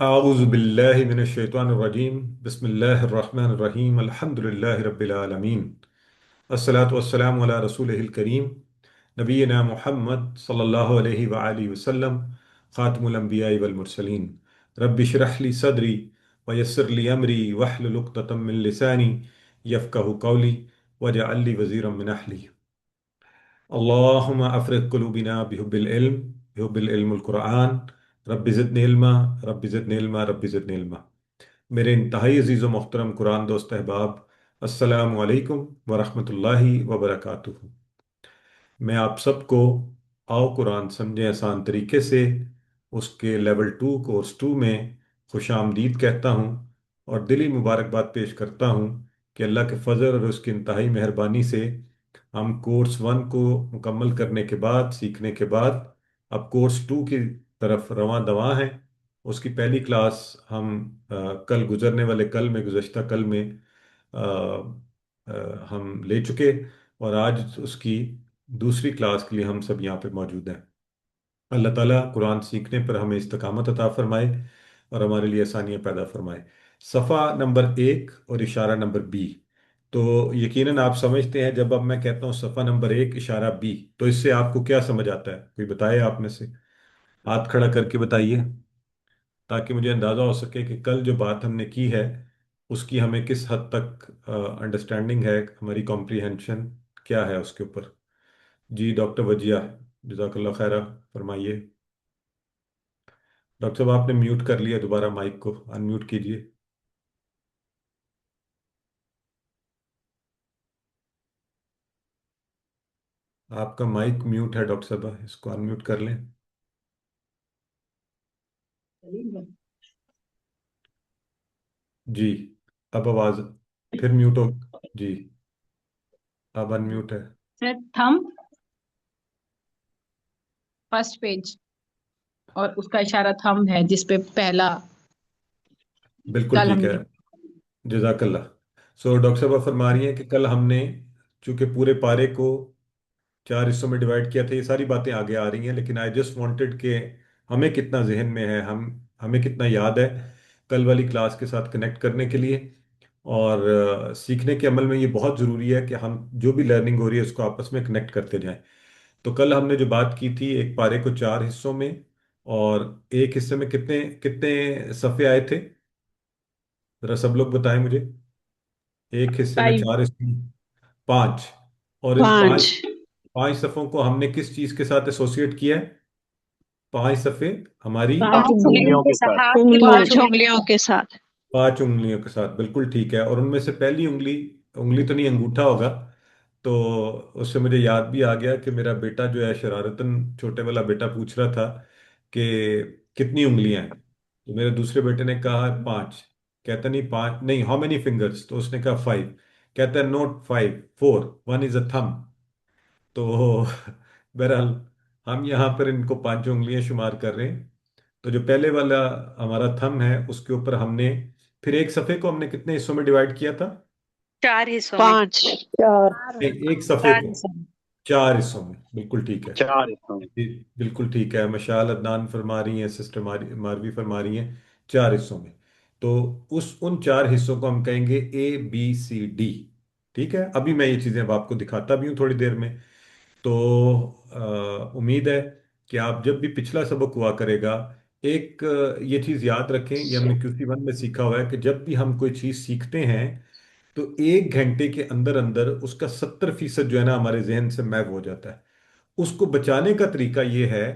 أعوذ بالله من الشيطان الرجيم بسم الله الرحمن الرحيم الحمد لله رب العالمين الصلاة والسلام على رسوله الكريم نبينا محمد صلى الله عليه وآله وسلم خاتم الأنبياء والمرسلين رب اشرح لي صدري ويسر لي أمري واحلل عقدة من لساني يفقه قولي واجعل لي وزيرا من أهلي اللهم أفرغ قلوبنا بحب العلم القرآن رب زدنی علما رب زدنی علما رب زدنی علما میرے انتہائی عزیز و محترم قرآن دوست احباب، السلام علیکم ورحمۃ اللہ وبرکاتہ۔ میں آپ سب کو آؤ قرآن سمجھیں آسان طریقے سے اس کے لیول 2 کورس 2 میں خوش آمدید کہتا ہوں، اور دلی مبارکباد پیش کرتا ہوں کہ اللہ کے فضل اور اس کی انتہائی مہربانی سے ہم کورس 1 کو مکمل کرنے کے بعد، سیکھنے کے بعد، اب کورس 2 کی طرف رواں دواں ہیں۔ اس کی پہلی کلاس ہم کل گزرنے والے کل میں، گزشتہ کل میں آ، ہم لے چکے، اور آج اس کی دوسری کلاس کے لیے ہم سب یہاں پہ موجود ہیں۔ اللہ تعالیٰ قرآن سیکھنے پر ہمیں استقامت عطا فرمائے اور ہمارے لیے آسانیاں پیدا فرمائے۔ صفحہ نمبر 1 اور اشارہ نمبر بی، تو یقیناً آپ سمجھتے ہیں جب اب میں کہتا ہوں صفحہ نمبر 1 اشارہ بی، تو اس سے آپ کو کیا سمجھ آتا ہے؟ کوئی بتائے آپ میں سے؟ ہاتھ کھڑا کر کے بتائیے، تاکہ مجھے اندازہ ہو سکے کہ کل جو بات ہم نے کی ہے اس کی ہمیں کس حد تک انڈرسٹینڈنگ ہے، ہماری کمپریہنشن کیا ہے اس کے اوپر۔ جی ڈاکٹر وجیہ، جزاک اللہ خیرہ، فرمائیے۔ ڈاکٹر صاحب آپ نے میوٹ کر لیا، دوبارہ مائک کو ان میوٹ کیجیے۔ آپ کا مائک میوٹ ہے ڈاکٹر صاحب، اس کو ان میوٹ کر لیں۔ جی اب آواز پھر میوٹ ہو، جی اب ان میوٹ ہے۔ سر تھم فرسٹ پیج، اور اس کا اشارہ تھم ہے جس پہ پہلا بالکل کل ہم ٹھیک ہے، نے جزاک اللہ۔ سو ڈاکٹر صاحب فرما رہی ہیں کہ کل ہم نے چونکہ پورے پارے کو 4 حصوں میں ڈیوائڈ کیا تھا، یہ ساری باتیں آگے آ رہی ہیں، لیکن آئی جسٹ وانٹڈ کہ ہمیں کتنا ذہن میں ہے، ہمیں کتنا یاد ہے کل والی کلاس کے ساتھ کنیکٹ کرنے کے لیے، اور سیکھنے کے عمل میں یہ بہت ضروری ہے کہ ہم جو بھی لرننگ ہو رہی ہے اس کو آپس میں کنیکٹ کرتے جائیں۔ تو کل ہم نے جو بات کی تھی، ایک پارے کو 4 حصوں میں، اور ایک حصے میں کتنے کتنے صفحے آئے تھے؟ ذرا سب لوگ بتائیں مجھے۔ ایک حصے میں 5 4 حصے میں 5، اور ان پانچ 5 صفحوں کو ہم نے کس چیز کے ساتھ ایسوسیٹ کیا ہے؟ 5 صفحے ہماری پانچ پانچ انگلیوں انگلیوں کے کے ساتھ ساتھ پانچ انگلیوں کے ساتھ 5 انگلیوں کے ساتھ، بالکل ٹھیک ہے۔ اور ان میں سے پہلی انگلی، انگلی تو نہیں انگوٹھا ہوگا، تو اس سے مجھے یاد بھی آ گیا کہ میرا بیٹا جو ہے شرارتاً، چھوٹے والا بیٹا پوچھ رہا تھا کہ کتنی انگلیاں ہیں، تو میرے دوسرے بیٹے نے کہا 5، کہتا نہیں 5 نہیں، ہاؤ مینی فنگرس، تو اس نے کہا 5، کہتا ہے نوٹ 5، 4، 1 از اے تھم۔ تو بہرحال ہم یہاں پر ان کو 5 انگلیاں شمار کر رہے ہیں۔ تو جو پہلے والا ہمارا تھم ہے اس کے اوپر ہم نے پھر ایک صفحے کو ہم نے کتنے حصوں میں ڈیوائڈ کیا تھا؟ 4 حصوں میں پانچ نہیں، ایک صفحے چار کو حصہ 4 حصوں میں، بالکل ٹھیک ہے۔ 4 حصوں میں جی بالکل ٹھیک ہے، مشال عدنان فرما رہی ہیں، سسٹر ماروی فرما رہی ہیں 4 حصوں میں۔ تو ان 4 حصوں کو ہم کہیں گے ABCD، ٹھیک ہے؟ ابھی میں یہ چیزیں اب آپ کو دکھاتا بھی ہوں تھوڑی دیر میں۔ تو امید ہے کہ آپ جب بھی پچھلا سبق ہوا کرے گا، ایک یہ چیز یاد رکھیں، یہ ہم نے QC1 میں سیکھا ہوا ہے کہ جب بھی ہم کوئی چیز سیکھتے ہیں تو 1 گھنٹے کے اندر اندر اس کا 70% جو ہے نا ہمارے ذہن سے محو ہو جاتا ہے۔ اس کو بچانے کا طریقہ یہ ہے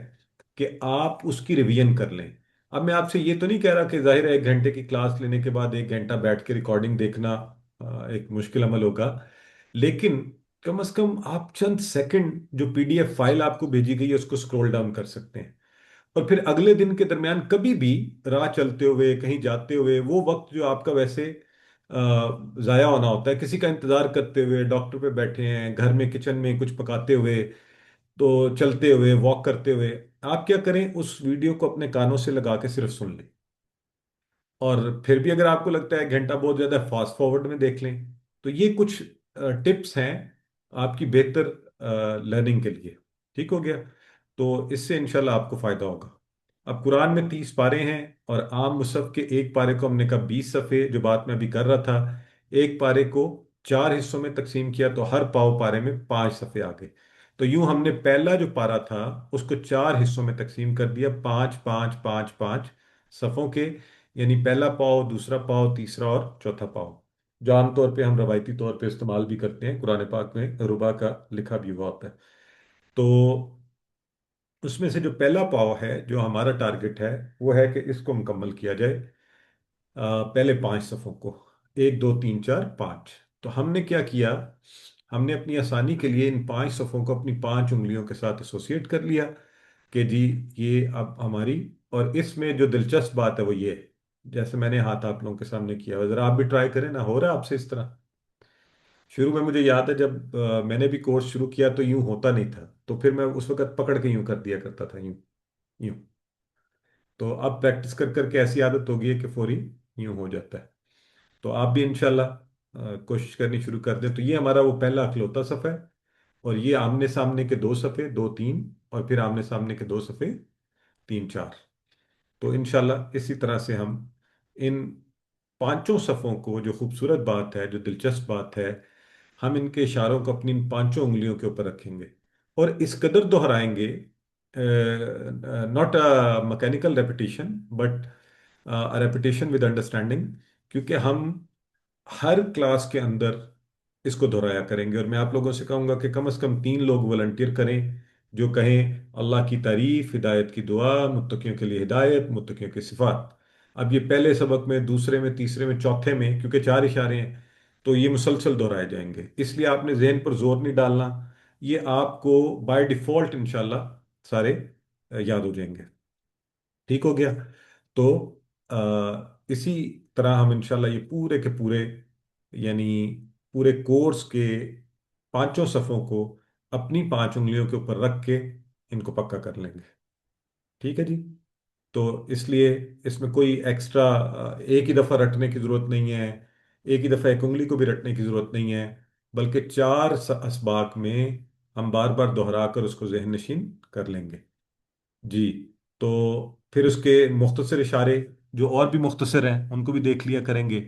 کہ آپ اس کی ریویژن کر لیں۔ اب میں آپ سے یہ تو نہیں کہہ رہا کہ ظاہر ہے 1 گھنٹے کی کلاس لینے کے بعد 1 گھنٹہ بیٹھ کے ریکارڈنگ دیکھنا ایک مشکل عمل ہوگا، لیکن کم از کم آپ چند سیکنڈ جو PDF فائل آپ کو بھیجی گئی ہے اس کو سکرول ڈاؤن کر سکتے ہیں، اور پھر اگلے دن کے درمیان کبھی بھی راہ چلتے ہوئے، کہیں جاتے ہوئے، وہ وقت جو آپ کا ویسے ضائع ہونا ہوتا ہے کسی کا انتظار کرتے ہوئے، ڈاکٹر پہ بیٹھے ہیں، گھر میں کچن میں کچھ پکاتے ہوئے، تو چلتے ہوئے، واک کرتے ہوئے، آپ کیا کریں، اس ویڈیو کو اپنے کانوں سے لگا کے صرف سن لیں، اور پھر بھی اگر آپ کو لگتا ہے 1 گھنٹہ بہت زیادہ ہے، فاسٹ فارورڈ میں دیکھ لیں۔ تو یہ کچھ ٹپس ہیں آپ کی بہتر لرننگ کے لیے، ٹھیک ہو گیا؟ تو اس سے انشاءاللہ آپ کو فائدہ ہوگا۔ اب قرآن میں 30 پارے ہیں، اور عام مصحف کے ایک پارے کو ہم نے کہا 20 صفحے، جو بات میں ابھی کر رہا تھا، ایک پارے کو 4 حصوں میں تقسیم کیا تو ہر پاؤ پارے میں 5 صفحے آ گئے۔ تو یوں ہم نے پہلا جو پارا تھا اس کو 4 حصوں میں تقسیم کر دیا، 5 5 5 5 صفوں کے، یعنی پہلا پاؤ، دوسرا پاؤ، تیسرا اور چوتھا پاؤ، جو عام طور پہ ہم روایتی طور پہ استعمال بھی کرتے ہیں، قرآن پاک میں ربع کا لکھا بھی ہوا ہوتا ہے۔ تو اس میں سے جو پہلا پاؤ ہے، جو ہمارا ٹارگٹ ہے، وہ ہے کہ اس کو مکمل کیا جائے، پہلے 5 صفوں کو، 1 2 3 4 5۔ تو ہم نے کیا کیا، ہم نے اپنی آسانی کے لیے ان 5 صفوں کو اپنی 5 انگلیوں کے ساتھ ایسوسیٹ کر لیا کہ جی یہ اب ہماری، اور اس میں جو دلچسپ بات ہے وہ یہ ہے، جیسے میں نے ہاتھ آپ لوگوں کے سامنے کیا ہوا، ذرا آپ بھی ٹرائی کریں نا، ہو رہا ہے آپ سے اس طرح؟ شروع میں مجھے یاد ہے جب میں نے بھی کورس شروع کیا تو یوں ہوتا نہیں تھا، تو پھر میں اس وقت پکڑ کے یوں کر دیا کرتا تھا، یوں یوں۔ تو اب پریکٹس کر کر کے ایسی عادت ہو گئی ہے کہ فوری یوں ہو جاتا ہے۔ تو آپ بھی انشاءاللہ کوشش کرنی شروع کر دیں۔ تو یہ ہمارا وہ پہلا اکلوتا صفحہ ہے، اور یہ آمنے سامنے کے 2 صفحے، 2 3، اور پھر آمنے سامنے کے 2 صفحے، 3 4۔ تو انشاءاللہ اسی طرح سے ہم ان 5 صفوں کو، جو خوبصورت بات ہے، جو دلچسپ بات ہے، ہم ان کے اشاروں کو اپنی ان 5 انگلیوں کے اوپر رکھیں گے، اور اس قدر دہرائیں گے، not mechanical repetition but repetition with understanding, کیونکہ ہم ہر کلاس کے اندر اس کو دہرایا کریں گے۔ اور میں آپ لوگوں سے کہوں گا کہ کم از کم 3 لوگ والنٹیئر کریں، جو کہیں اللہ کی تعریف، ہدایت کی دعا، متقیوں کے لیے ہدایت، متقیوں کی صفات۔ اب یہ پہلے سبق میں، دوسرے میں، تیسرے میں، چوتھے میں، کیونکہ 4 اشارے ہیں تو یہ مسلسل دہرائے جائیں گے، اس لیے آپ نے ذہن پر زور نہیں ڈالنا، یہ آپ کو بائی ڈیفالٹ انشاءاللہ سارے یاد ہو جائیں گے۔ ٹھیک ہو گیا؟ تو آ، اسی طرح ہم انشاءاللہ یہ پورے کے پورے، یعنی پورے کورس کے 5 صفوں کو اپنی 5 انگلیوں کے اوپر رکھ کے ان کو پکا کر لیں گے۔ ٹھیک ہے جی؟ تو اس لیے اس میں کوئی ایکسٹرا ایک ہی دفعہ رٹنے کی ضرورت نہیں ہے، ایک ہی دفعہ ایک انگلی کو بھی رٹنے کی ضرورت نہیں ہے، بلکہ 4 اسباق میں ہم بار بار دہرا کر اس کو ذہن نشین کر لیں گے۔ جی، تو پھر اس کے مختصر اشارے جو اور بھی مختصر ہیں ان کو بھی دیکھ لیا کریں گے،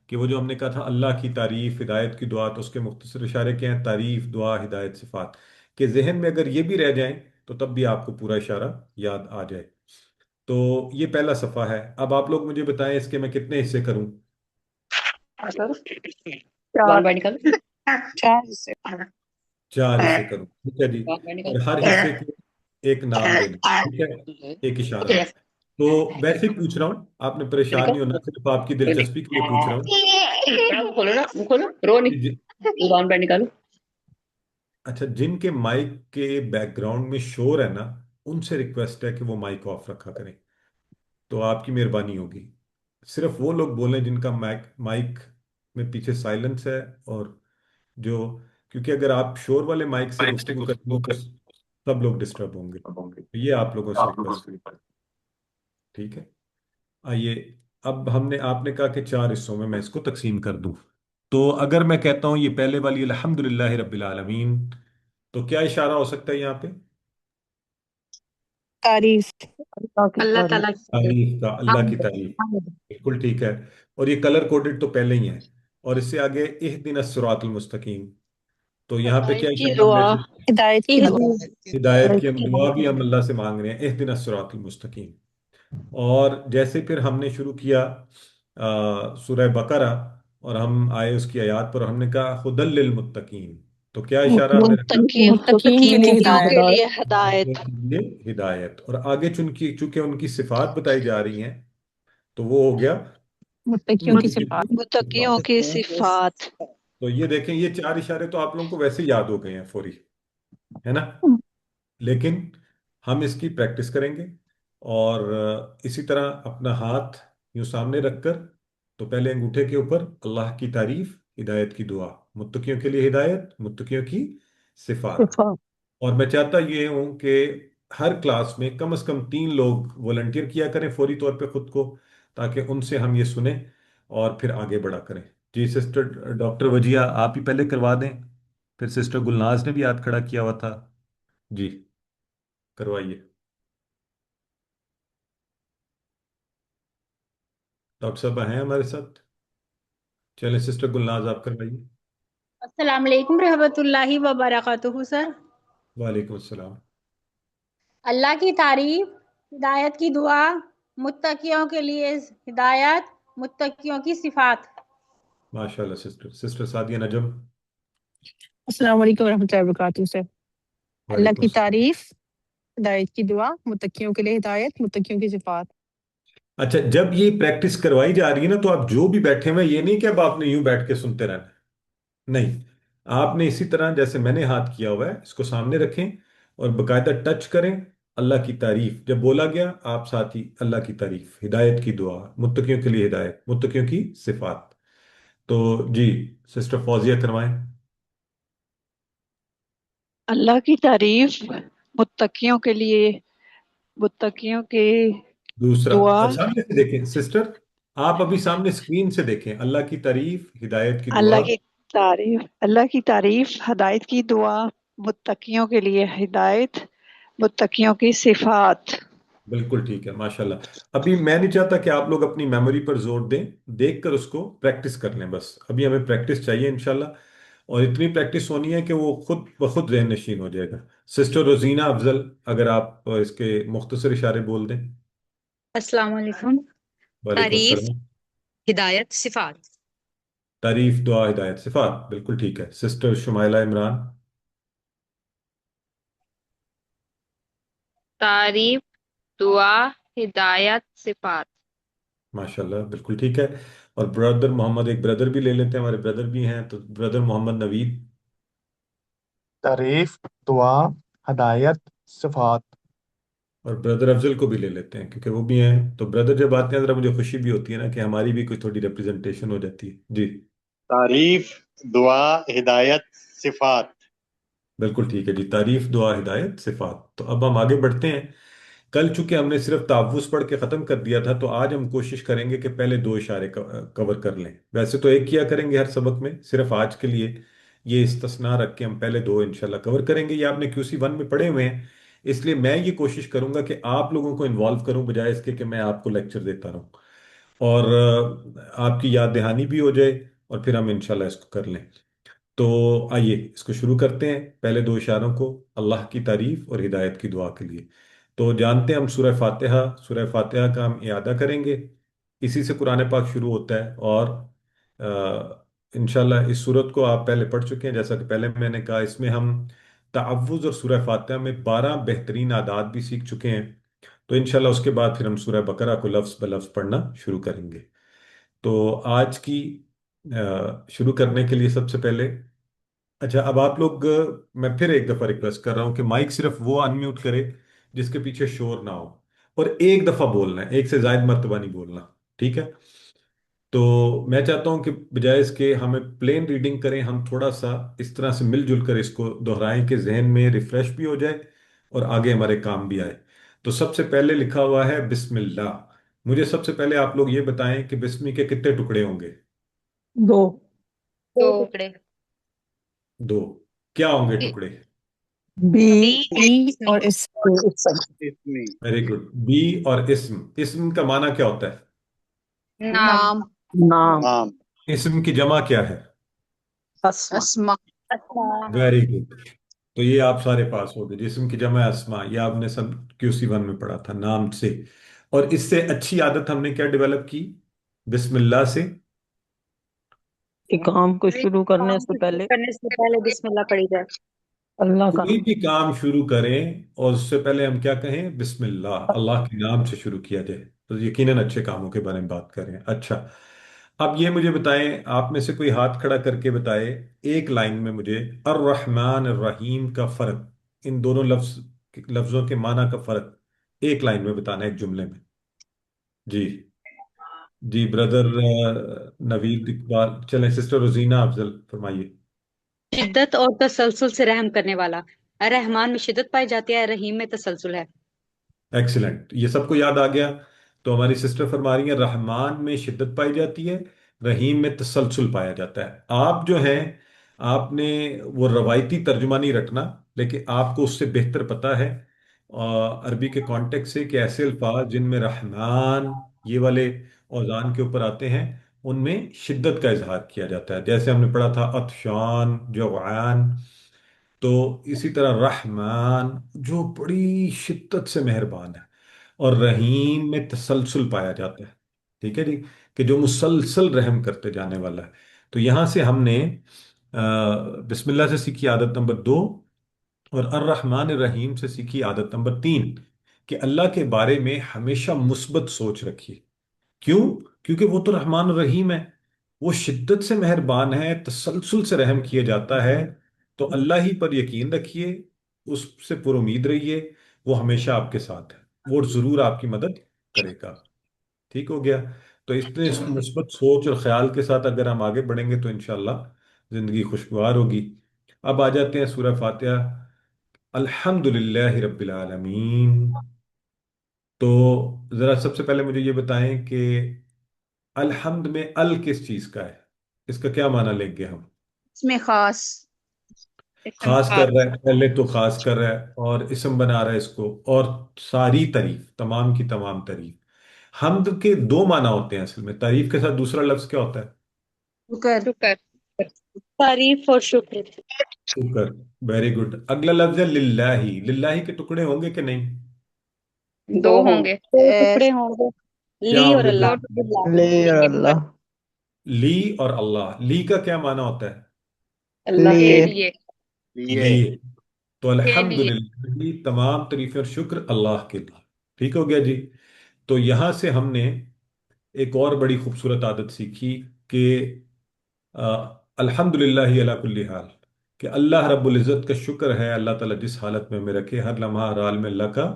کہ وہ جو ہم نے کہا تھا اللہ کی تعریف، ہدایت کی دعا، تو اس کے مختصر اشارے کیا ہیں؟ تعریف، دعا، ہدایت، صفات، کہ ذہن میں اگر یہ بھی رہ جائیں تو تب بھی آپ کو پورا اشارہ یاد آ جائے۔ تو یہ پہلا صفحہ ہے۔ اب آپ لوگ مجھے بتائیں اس کے میں کتنے حصے کروں؟ چار، 1 بائی نکل 4 حصے۔ 4 حصے کروں، ٹھیک ہے جی؟ 1 بائی نکل اور ہر حصے کو ایک نام دینا، ٹھیک ہے، ایک اشارہ۔ تو ویسے ہی پوچھ رہا ہوں، آپ نے پریشان نہیں ہونا، صرف آپ کی دلچسپی کے لیے پوچھ رہا ہوں وہ کھولو نا، وہ کھولو، رو کہ نہیں، 1 بائی نکالو۔ اچھا، جن کے مائک کے بیک گراؤنڈ میں شور ہے نا، ان سے ریکویسٹ ہے کہ وہ مائک آف رکھا کریں، تو آپ کی مہربانی ہوگی۔ صرف وہ لوگ بولیں جن کا مائک مائک میں پیچھے سائلنس ہے، اور جو، کیونکہ اگر آپ شور والے مائک سے گفتگو کرتے ہیں تو سب لوگ ڈسٹرب ہوں گے، یہ آپ لوگوں سے ریکویسٹ، ٹھیک ہے؟ آئیے، اب ہم نے، آپ نے کہا کہ 4 حصوں میں اس کو تقسیم کر دوں، تو اگر میں کہتا ہوں یہ پہلے والی الحمدللہ رب العالمین، تو کیا اشارہ ہو سکتا ہے یہاں پہ؟ تعریف۔ اللہ تعالیٰ تعریف کا، اللہ کی تعریف، بالکل ٹھیک ہے۔ اور یہ کلر کوڈڈ تو پہلے ہی ہے، اور اس سے آگے اہدنا الصراط المستقیم، تو یہاں پہ کیا ہدایت کی اشارہ دعا، ہے؟ ہدایت کی دعا۔ ہدایت کی ہم دعا بھی ہم اللہ سے مانگ رہے ہیں، اہدنا الصراط المستقیم۔ اور جیسے پھر ہم نے شروع کیا سورہ بقرہ، اور ہم آئے اس کی آیات پر، ہم نے کہا ہدل للمتقین، تو کیا اشارہ ہم نے رکھا؟ متقین کے لیے متقیوں ہدایت۔ کے لیے ہدایت۔ یہ ہدایت، اور آگے چونکہ ان کی صفات بتائی جا رہی ہیں تو وہ ہو گیا متقیوں کی متقین کی صفات۔ صفات۔ متقیوں کی صفات۔ تو یہ دیکھیں، یہ 4 اشارے تو آپ لوگوں کو ویسے یاد ہو گئے ہیں فوری، ہے نا؟ لیکن ہم اس کی پریکٹس کریں گے، اور اسی طرح اپنا ہاتھ یوں سامنے رکھ کر، تو پہلے انگوٹھے کے اوپر اللہ کی تعریف، ہدایت کی دعا، متقیوں کے لیے ہدایت، متقیوں کی صفات۔ اور میں چاہتا یہ ہوں کہ ہر کلاس میں کم از کم 3 لوگ والنٹیئر کیا کریں فوری طور پہ خود کو، تاکہ ان سے ہم یہ سنیں اور پھر آگے بڑھا کریں۔ جی سسٹر ڈاکٹر وجیہ، آپ ہی پہلے کروا دیں، پھر سسٹر گلناز نے بھی ہاتھ کھڑا کیا ہوا تھا، جی، کروائیے۔ डॉक्टर साहब हैं हमारे साथ? चलें सिस्टर गुलनाज आप करवाइए। अस्सलाम वालेकुम रहमतुल्लाहि व बरकातुहू सर। वालेकुम अस्सलाम। अल्लाह की तारीफ, हिदायत की दुआ, मुत्तकियों के लिए हिदायत, मुत्तकियों की सिफात। माशाल्लाह सिस्टर। सिस्टर सादिया नजम। अस्सलाम वालेकुम रहमतुल्लाहि व बरकातहू से। अल्लाह वालेकुम की अस्सलाम। तारीफ, हिदायत की दुआ, मुत्तकियों के लिए हिदायत, मुत्तकियों की सिफात। अच्छा, जब ये प्रैक्टिस करवाई जा रही है ना, तो आप जो भी बैठे हुए हैं, ये नहीं कि अब आपने यूं बैठ के सुनते रहना है। नहीं, आपने इसी तरह जैसे मैंने हाथ किया हुआ है इसको सामने रखें और बकायदा टच करें। अल्लाह की तारीफ जब बोला गया, आप साथ ही अल्लाह की तारीफ, हिदायत की दुआ, मुत्तकियों के लिए हिदायत, मुत्तकियों की सिफात। तो जी, सिस्टर फौजिया करवाएं। अल्लाह की तारीफ, मुत्तकियों के लिए, मुत्तकियों की दूसरा, दुआ। सामने से देखें सिस्टर, आप अभी सामने स्क्रीन से देखें। अल्लाह की तारीफ, हिदायत की दुआ। अल्लाह की तारीफ, हदायत की दुआ, मुत्तकियों के लिए हिदायत, मुत्तकियों की सिफात। बिल्कुल ठीक है, माशाल्लाह। अभी मैं नहीं चाहता कि आप लोग अपनी मेमोरी पर जोर दें, देखकर उसको प्रैक्टिस कर लें। बस अभी हमें प्रैक्टिस चाहिए इंशाल्लाह, और इतनी प्रैक्टिस होनी है कि वो खुद ब खुद जहन नशीन हो जाएगा। सिस्टर रोजीना अफजल, अगर आप इसके मुख्तसर इशारे बोल दें। अस्सलाम वालेकुम। वालेकुम तारीफ, अस्सलाम। हिदायत, सिफात। तारीफ, दुआ, हिदायत, सिफात, बिल्कुल ठीक है। सिस्टर शुमाइला इमरान। तारीफ, दुआ, हिदायत, सिफात। माशाल्लाह, बिल्कुल ठीक है। और ब्रदर मोहम्मद, एक ब्रदर भी ले लेते हैं, हमारे ब्रदर भी हैं, तो ब्रदर मोहम्मद नवीद। तारीफ, दुआ, हदायत, सिफात। और ब्रदर अफजल को भी ले लेते हैं क्योंकि वो भी हैं। तो ब्रदर जब आते हैं, जरा मुझे खुशी भी होती है ना कि हमारी भी कोई थोड़ी रिप्रेजेंटेशन हो जाती है जी। तारीफ, दुआ, हिदायत, सिफात। बिल्कुल ठीक है जी, तारीफ, दुआ, हिदायत, सिफात। तो अब हम आगे बढ़ते हैं। कल चूंकि हमने सिर्फ तावुज़ पढ़ के ख़त्म कर दिया था, तो आज हम कोशिश करेंगे कि पहले दो इशारे कवर कर लें। वैसे तो एक किया करेंगे हर सबक में, सिर्फ आज के लिए ये इस्तिस्ना रख के हम पहले दो इंशाल्लाह कवर करेंगे। ये आपने QC1 में पढ़े हुए हैं, इसलिए मैं ये कोशिश करूंगा कि आप लोगों को इन्वॉल्व करूं, बजाय इसके कि मैं आपको लेक्चर देता रहूं। और आपकी याद दहानी भी हो जाए, और फिर हम इंशाल्लाह इसको कर लें। तो आइए इसको शुरू करते हैं, पहले दो इशारों को, अल्लाह की तारीफ और हिदायत की दुआ के लिए। तो जानते हैं हम सूरह फातिहा का हम इयादा करेंगे। इसी से कुरान पाक शुरू होता है, और इंशाल्लाह इस सूरत को आप पहले पढ़ चुके हैं। जैसा कि पहले मैंने कहा, इसमें हम तअव्वुज़ और सूरह फातिहा में 12 बेहतरीन आदात भी सीख चुके हैं। तो इंशाल्लाह उसके बाद फिर हम सूरह बकरा को लफ्ज़ ब लफ्ज़ पढ़ना शुरू करेंगे। तो आज की शुरू करने के लिए सबसे पहले, अच्छा अब आप लोग, मैं फिर एक दफ़ा रिक्वेस्ट कर रहा हूँ कि माइक सिर्फ वो अनम्यूट करे जिसके पीछे शोर ना हो, और एक दफ़ा बोलना है, एक से ज़ायद मर्तबा नहीं बोलना। ठीक है? तो मैं चाहता हूं कि बजाय इसके हमें प्लेन रीडिंग करें, हम थोड़ा सा इस तरह से मिलजुल कर इसको दोहराएं कि जहन में रिफ्रेश भी हो जाए और आगे हमारे काम भी आए। तो सबसे पहले लिखा हुआ है बिस्मिल्लाह। मुझे सबसे पहले आप लोग ये बताएं कि बिस्मी के कितने टुकड़े होंगे? दो। दो टुकड़े। दो। क्या होंगे बी टुकड़े? बी और ई इसमें और इस इसमें वेरी गुड। बी और इस्म। इस्म का माना क्या होता है? नाम। नाम। नाम। नाम। इस्म की जमा क्या है? अस्मा। अस्मा। अस्मा। Very good. तो ये आप सारे पास हो गए। जिस्म की जमा अस्मा, ये आपने सब QC1 में पढ़ा था नाम से। और इससे अच्छी आदत हमने क्या डेवलप की? बिस्मिल्लाह से कि काम को शुरू करने काम से को शुरू पहले करने से पहले बिस्मिल्लाह पढ़ी जाए। अल्लाह का कोई भी काम शुरू करें और उससे पहले हम क्या कहें? बिस्मिल्लाह, अल्लाह के नाम से शुरू किया जाए। तो यकीनन अच्छे कामों के बारे में बात करें। अच्छा, अब ये मुझे बताएं, आप में से कोई हाथ खड़ा करके बताए एक लाइन में मुझे अर रहमान रहीम का फर्क, इन दोनों लफ्जों के माना का फर्क एक लाइन में बताना है, एक जुमले में। जी। जी ब्रदर नवीद इकबाल, चलें सिस्टर रोजीना अफजल फरमाइए। शिद्दत और तसलसल से रहम करने वाला। रहमान में शिद्दत पाई जाती है, रहीम में तसलसल है। एक्सीलेंट, ये सबको याद आ गया। तो हमारी सिस्टर फरमा रही है रहमान में शिद्दत पाई जाती है, रहीम में तसलसल पाया जाता है। आप जो हैं, आपने वो रवायती तर्जुमा नहीं रखना, लेकिन आपको उससे बेहतर पता है अरबी के कॉन्टेक्स्ट से कि ऐसे अल्फाज जिनमें रहमान ये वाले اوزان کے اوپر آتے ہیں ان میں شدت کا اظہار کیا جاتا ہے، جیسے ہم نے پڑھا تھا عطشان، جوعان، تو اسی طرح رحمان جو بڑی شدت سے مہربان ہے، اور رحیم میں تسلسل پایا جاتا ہے، ٹھیک ہے جی، کہ جو مسلسل رحم کرتے جانے والا ہے۔ تو یہاں سے ہم نے بسم اللہ سے سیکھی عادت نمبر 2، اور الرحمن الرحیم سے سیکھی عادت نمبر 3، کہ اللہ کے بارے میں ہمیشہ مثبت سوچ رکھیے۔ کیوں؟ کیونکہ وہ تو رحمان الرحیم ہے، وہ شدت سے مہربان ہے، تسلسل سے رحم کیا جاتا ہے، تو اللہ ہی پر یقین رکھیے، اس سے پر امید رہیے، وہ ہمیشہ آپ کے ساتھ ہے، وہ ضرور آپ کی مدد کرے گا۔ ٹھیک ہو گیا؟ تو اس مثبت سوچ اور خیال کے ساتھ اگر ہم آگے بڑھیں گے تو انشاءاللہ زندگی خوشگوار ہوگی۔ اب آ جاتے ہیں سورہ فاتحہ۔ الحمد للہ رب العالمین۔ تو ذرا سب سے پہلے مجھے یہ بتائیں کہ الحمد میں ال کس چیز کا ہے؟ اس کا کیا معنی لیں گے ہم؟ اس میں خاص اسم خاص کر خاص رہا ہے، پہلے تو خاص کر رہا ہے اور اسم بنا رہا ہے اس کو، اور ساری تعریف، تمام کی تمام تعریف۔ حمد کے دو معنی ہوتے ہیں اصل میں، تعریف کے ساتھ دوسرا لفظ کیا ہوتا ہے؟ شکر شکر تعریف اور شکر۔ شکر۔ Very good. اگلا لفظ ہے للہ۔ للہ کے ٹکڑے ہوں گے کہ نہیں؟ دو ہوں گے، دو ٹکڑے ہوں گے، کیا لی ہوں اور گے؟ دو اللہ۔ دو اللہ لے اور اللہ، لی اور اللہ۔ لی کا کیا معنی ہوتا ہے؟ اللہ کے لیے، لیے لیے۔ تو کے لیے الحمدللہ، تمام تعریفیں اور شکر اللہ کے لیے۔ ٹھیک ہو گیا جی؟ تو یہاں سے ہم نے ایک اور بڑی خوبصورت عادت سیکھی کہ الحمد للہ علی کل حال، کہ اللہ رب العزت کا شکر ہے، اللہ تعالیٰ جس حالت میں ہمیں رکھے، ہر لمحہ ہر حال میں اللہ کا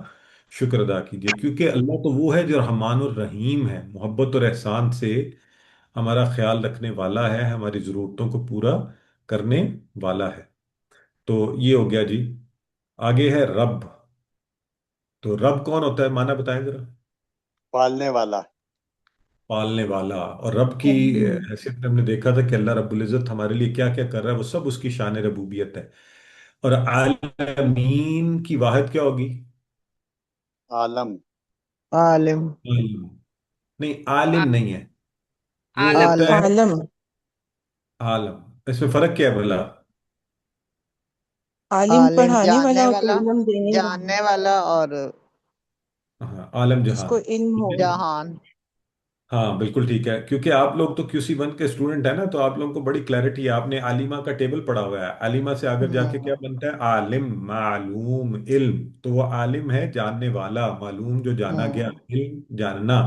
شکر ادا کیجیے، کیونکہ اللہ تو وہ ہے جو رحمان الرحیم ہے، محبت اور احسان سے ہمارا خیال رکھنے والا ہے، ہماری ضرورتوں کو پورا کرنے والا ہے۔ تو یہ ہو گیا جی۔ آگے ہے رب۔ تو رب کون ہوتا ہے؟ معنی بتائیں ذرا۔ پالنے والا۔ پالنے والا۔ اور رب کی حیثیت میں ہم نے دیکھا تھا کہ اللہ رب العزت ہمارے لیے کیا کیا کر رہا ہے، وہ سب اس کی شان ربوبیت ہے۔ اور عالمین کی واحد کیا ہوگی؟ عالم۔ عالم، عالم۔ نہیں، عالم نہیں ہے، وہ عالم ہوتا ہے عالم، عالم عالم۔ اس میں فرق کیا ہے بھلا؟ عالم عالم پڑھانے والا جاننے ہوتا والا، ہے، علم دینے والا، جاننے والا، اور ہاں، عالم جس جہان، کو علم ٹھیک ہو۔ ہے نا؟ جہان۔ ہاں بالکل ٹھیک ہے، کیونکہ آپ لوگ تو QC1 کے اسٹوڈنٹ ہیں نا، تو آپ لوگوں کو بڑی کلیئرٹی ہے، آپ نے عالمہ کا ٹیبل پڑھا ہوا ہے، عالمہ سے آگر جا کے کیا بنتا ہے؟ عالم، معلوم، علم۔ تو وہ عالم ہے جاننے والا، معلوم جو جانا گیا، علم جاننا،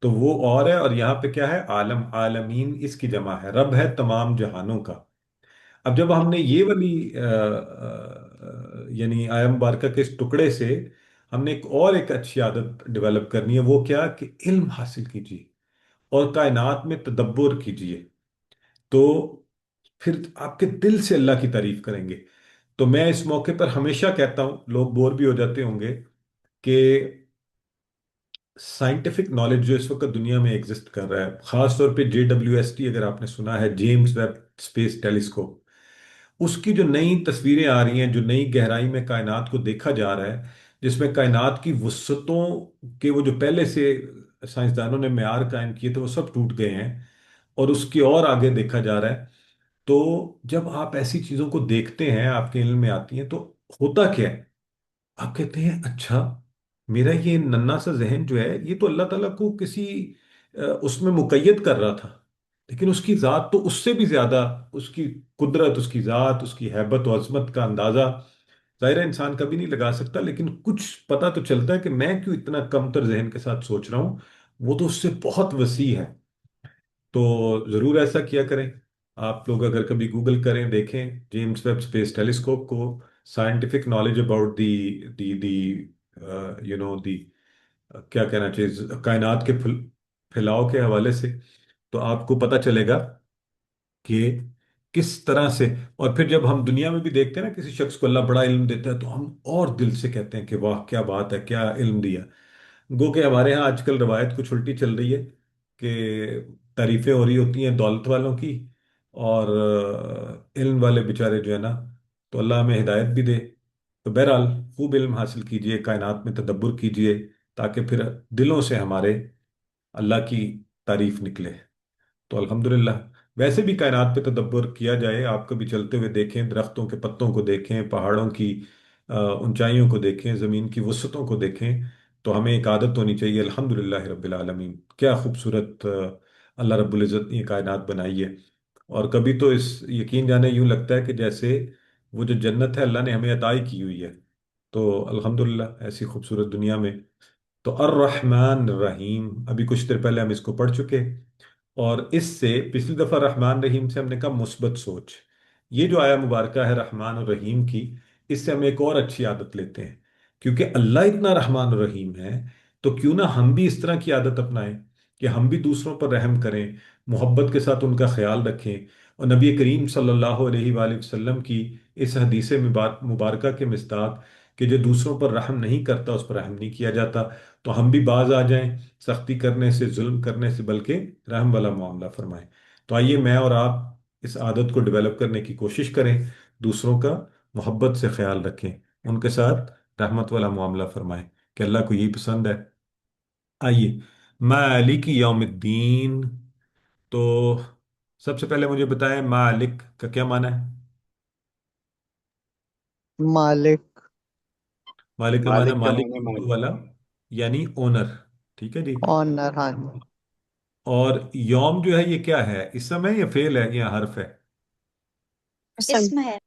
تو وہ اور ہے، اور یہاں پہ کیا ہے؟ عالم، عالمین اس کی جمع ہے، رب ہے تمام جہانوں کا۔ اب جب ہم نے یہ والی یعنی آیہ مبارکہ کے اس ٹکڑے سے ہم نے ایک اچھی عادت ڈیولپ کرنی ہے، وہ کیا کہ علم حاصل کیجیے اور کائنات میں تدبر کیجیے، تو پھر آپ کے دل سے اللہ کی تعریف کریں گے۔ تو میں اس موقع پر ہمیشہ کہتا ہوں، لوگ بور بھی ہو جاتے ہوں گے، کہ سائنٹیفک نالج جو اس وقت دنیا میں ایگزسٹ کر رہا ہے، خاص طور پہ JWST اگر آپ نے سنا ہے، جیمز ویب اسپیس ٹیلیسکوپ، اس کی جو نئی تصویریں آ رہی ہیں، جو نئی گہرائی میں کائنات کو دیکھا جا رہا ہے، جس میں کائنات کی وسعتوں کے وہ جو پہلے سے سائنسدانوں نے معیار قائم کیے تھے وہ سب ٹوٹ گئے ہیں، اور اس کی اور آگے دیکھا جا رہا ہے۔ تو جب آپ ایسی چیزوں کو دیکھتے ہیں، آپ کے علم میں آتی ہیں، تو ہوتا کیا ہے؟ آپ کہتے ہیں اچھا، میرا یہ ننا سا ذہن جو ہے یہ تو اللہ تعالیٰ کو کسی اس میں مقید کر رہا تھا، لیکن اس کی ذات تو اس سے بھی زیادہ، اس کی قدرت، اس کی ذات، اس کی ہیبت و عظمت کا اندازہ ظاہر ہے انسان کبھی نہیں لگا سکتا، لیکن کچھ پتہ تو چلتا ہے کہ میں کیوں اتنا کم تر ذہن کے ساتھ سوچ رہا ہوں، وہ تو اس سے بہت وسیع ہے۔ تو ضرور ایسا کیا کریں آپ لوگ، اگر کبھی گوگل کریں، دیکھیں جیمس ویب اسپیس ٹیلیسکوپ کو، سائنٹیفک نالج اباؤٹ دی دی کیا کہنا چاہیے، کائنات کے پھیلاؤ کے حوالے سے، تو آپ کو پتہ چلے گا کہ کس طرح سے۔ اور پھر جب ہم دنیا میں بھی دیکھتے ہیں نا کسی شخص کو اللہ بڑا علم دیتا ہے، تو ہم اور دل سے کہتے ہیں کہ واہ کیا بات ہے، کیا علم دیا۔ گو کہ ہمارے ہاں آج کل روایت کچھ الٹی چل رہی ہے کہ تعریفیں ہو رہی ہوتی ہیں دولت والوں کی، اور علم والے بیچارے جو ہے نا، تو اللہ ہمیں ہدایت بھی دے۔ تو بہرحال خوب علم حاصل کیجئے، کائنات میں تدبر کیجئے، تاکہ پھر دلوں سے ہمارے اللہ کی तारीफ निकले। तो अल्हम्दुलिल्लाह। वैसे भी कायनात पे तदब्बर किया जाए, आप कभी चलते हुए देखें, दरख्तों के पत्तों को देखें, पहाड़ों की ऊंचाइयों को देखें, ज़मीन की वसअतों को देखें, तो हमें एक आदत होनी चाहिए, अल्हम्दुलिल्लाह रब्बिल आलमीन, क्या खूबसूरत अल्लाह रब्बुल इज़्ज़त ने ये कायनात बनाई है। और कभी तो इस यकीन जाने यूं लगता है कि जैसे वो जो जन्नत है अल्लाह ने हमें अताई की हुई है। तो अल्हम्दुलिल्लाह ऐसी खूबसूरत दुनिया में। तो अर् रहमान रहीम, अभी कुछ देर पहले हम इसको पढ़ चुके। और इससे पिछली दफा रहमान रहीम से हमने कहा मुस्बत सोच। ये जो आया मुबारक है रहमान और रहीम की, इससे हम एक और अच्छी आदत लेते हैं। क्योंकि अल्लाह इतना रहमान और रहीम है, तो क्यों ना हम भी इस तरह की आदत अपनाएं कि हम भी दूसरों पर रहम करें, मोहब्बत के साथ उनका ख्याल रखें। और नबी करीम सल्लल्लाहु अलैहि वसल्लम की इस हदीस मुबारक के मिस्ताक कि जो दूसरों पर रहम नहीं करता उस पर रहम नहीं किया जाता, तो हम भी बाज आ जाएं सख्ती करने से, जुल्म करने से, बल्कि रहम वाला मामला फरमाएं। तो आइए मैं और आप इस आदत को डेवलप करने की कोशिश करें, दूसरों का मोहब्बत से ख्याल रखें, उनके साथ रहमत वाला मामला फरमाएं, कि अल्लाह को यही पसंद है। आइए, मालिक यौमिद्दीन। तो सबसे पहले मुझे बताएं मालिक का क्या माना है। मालिक। मालिक का माना मालिक का मालिक माने उर्दू मालिक। वाला, यानी ओनर। ठीक है जी। ऑनर, हाँ जी। और यौम जो है ये क्या है, इसम है या फेल है या हर्फ है। असम। इसम है।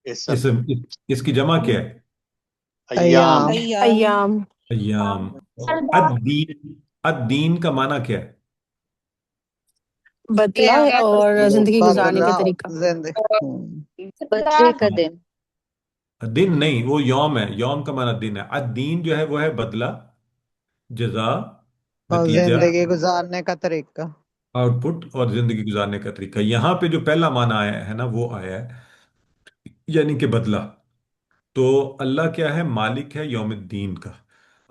इसम। इसकी जमा क्या है। अय्याम। अयाम। अय्याम। अय्याम। और अद्दीन, अद्दीन का माना क्या है। बदला और जिंदगी गुजारने बदला का तरीका। जिंदगी। बदले का दिन। दिन नहीं, वो यौम है, यौम का माना दिन है। अद्दीन जो है वो है बदला, जजा, और नतीजा, जिंदगी गुजारने का तरीका। आउटपुट, और जिंदगी गुजारने का तरीका। यहाँ पे जो पहला माना आया है ना वो आया है, यानी कि बदला। तो अल्लाह क्या है, मालिक है यौमुद्दीन का।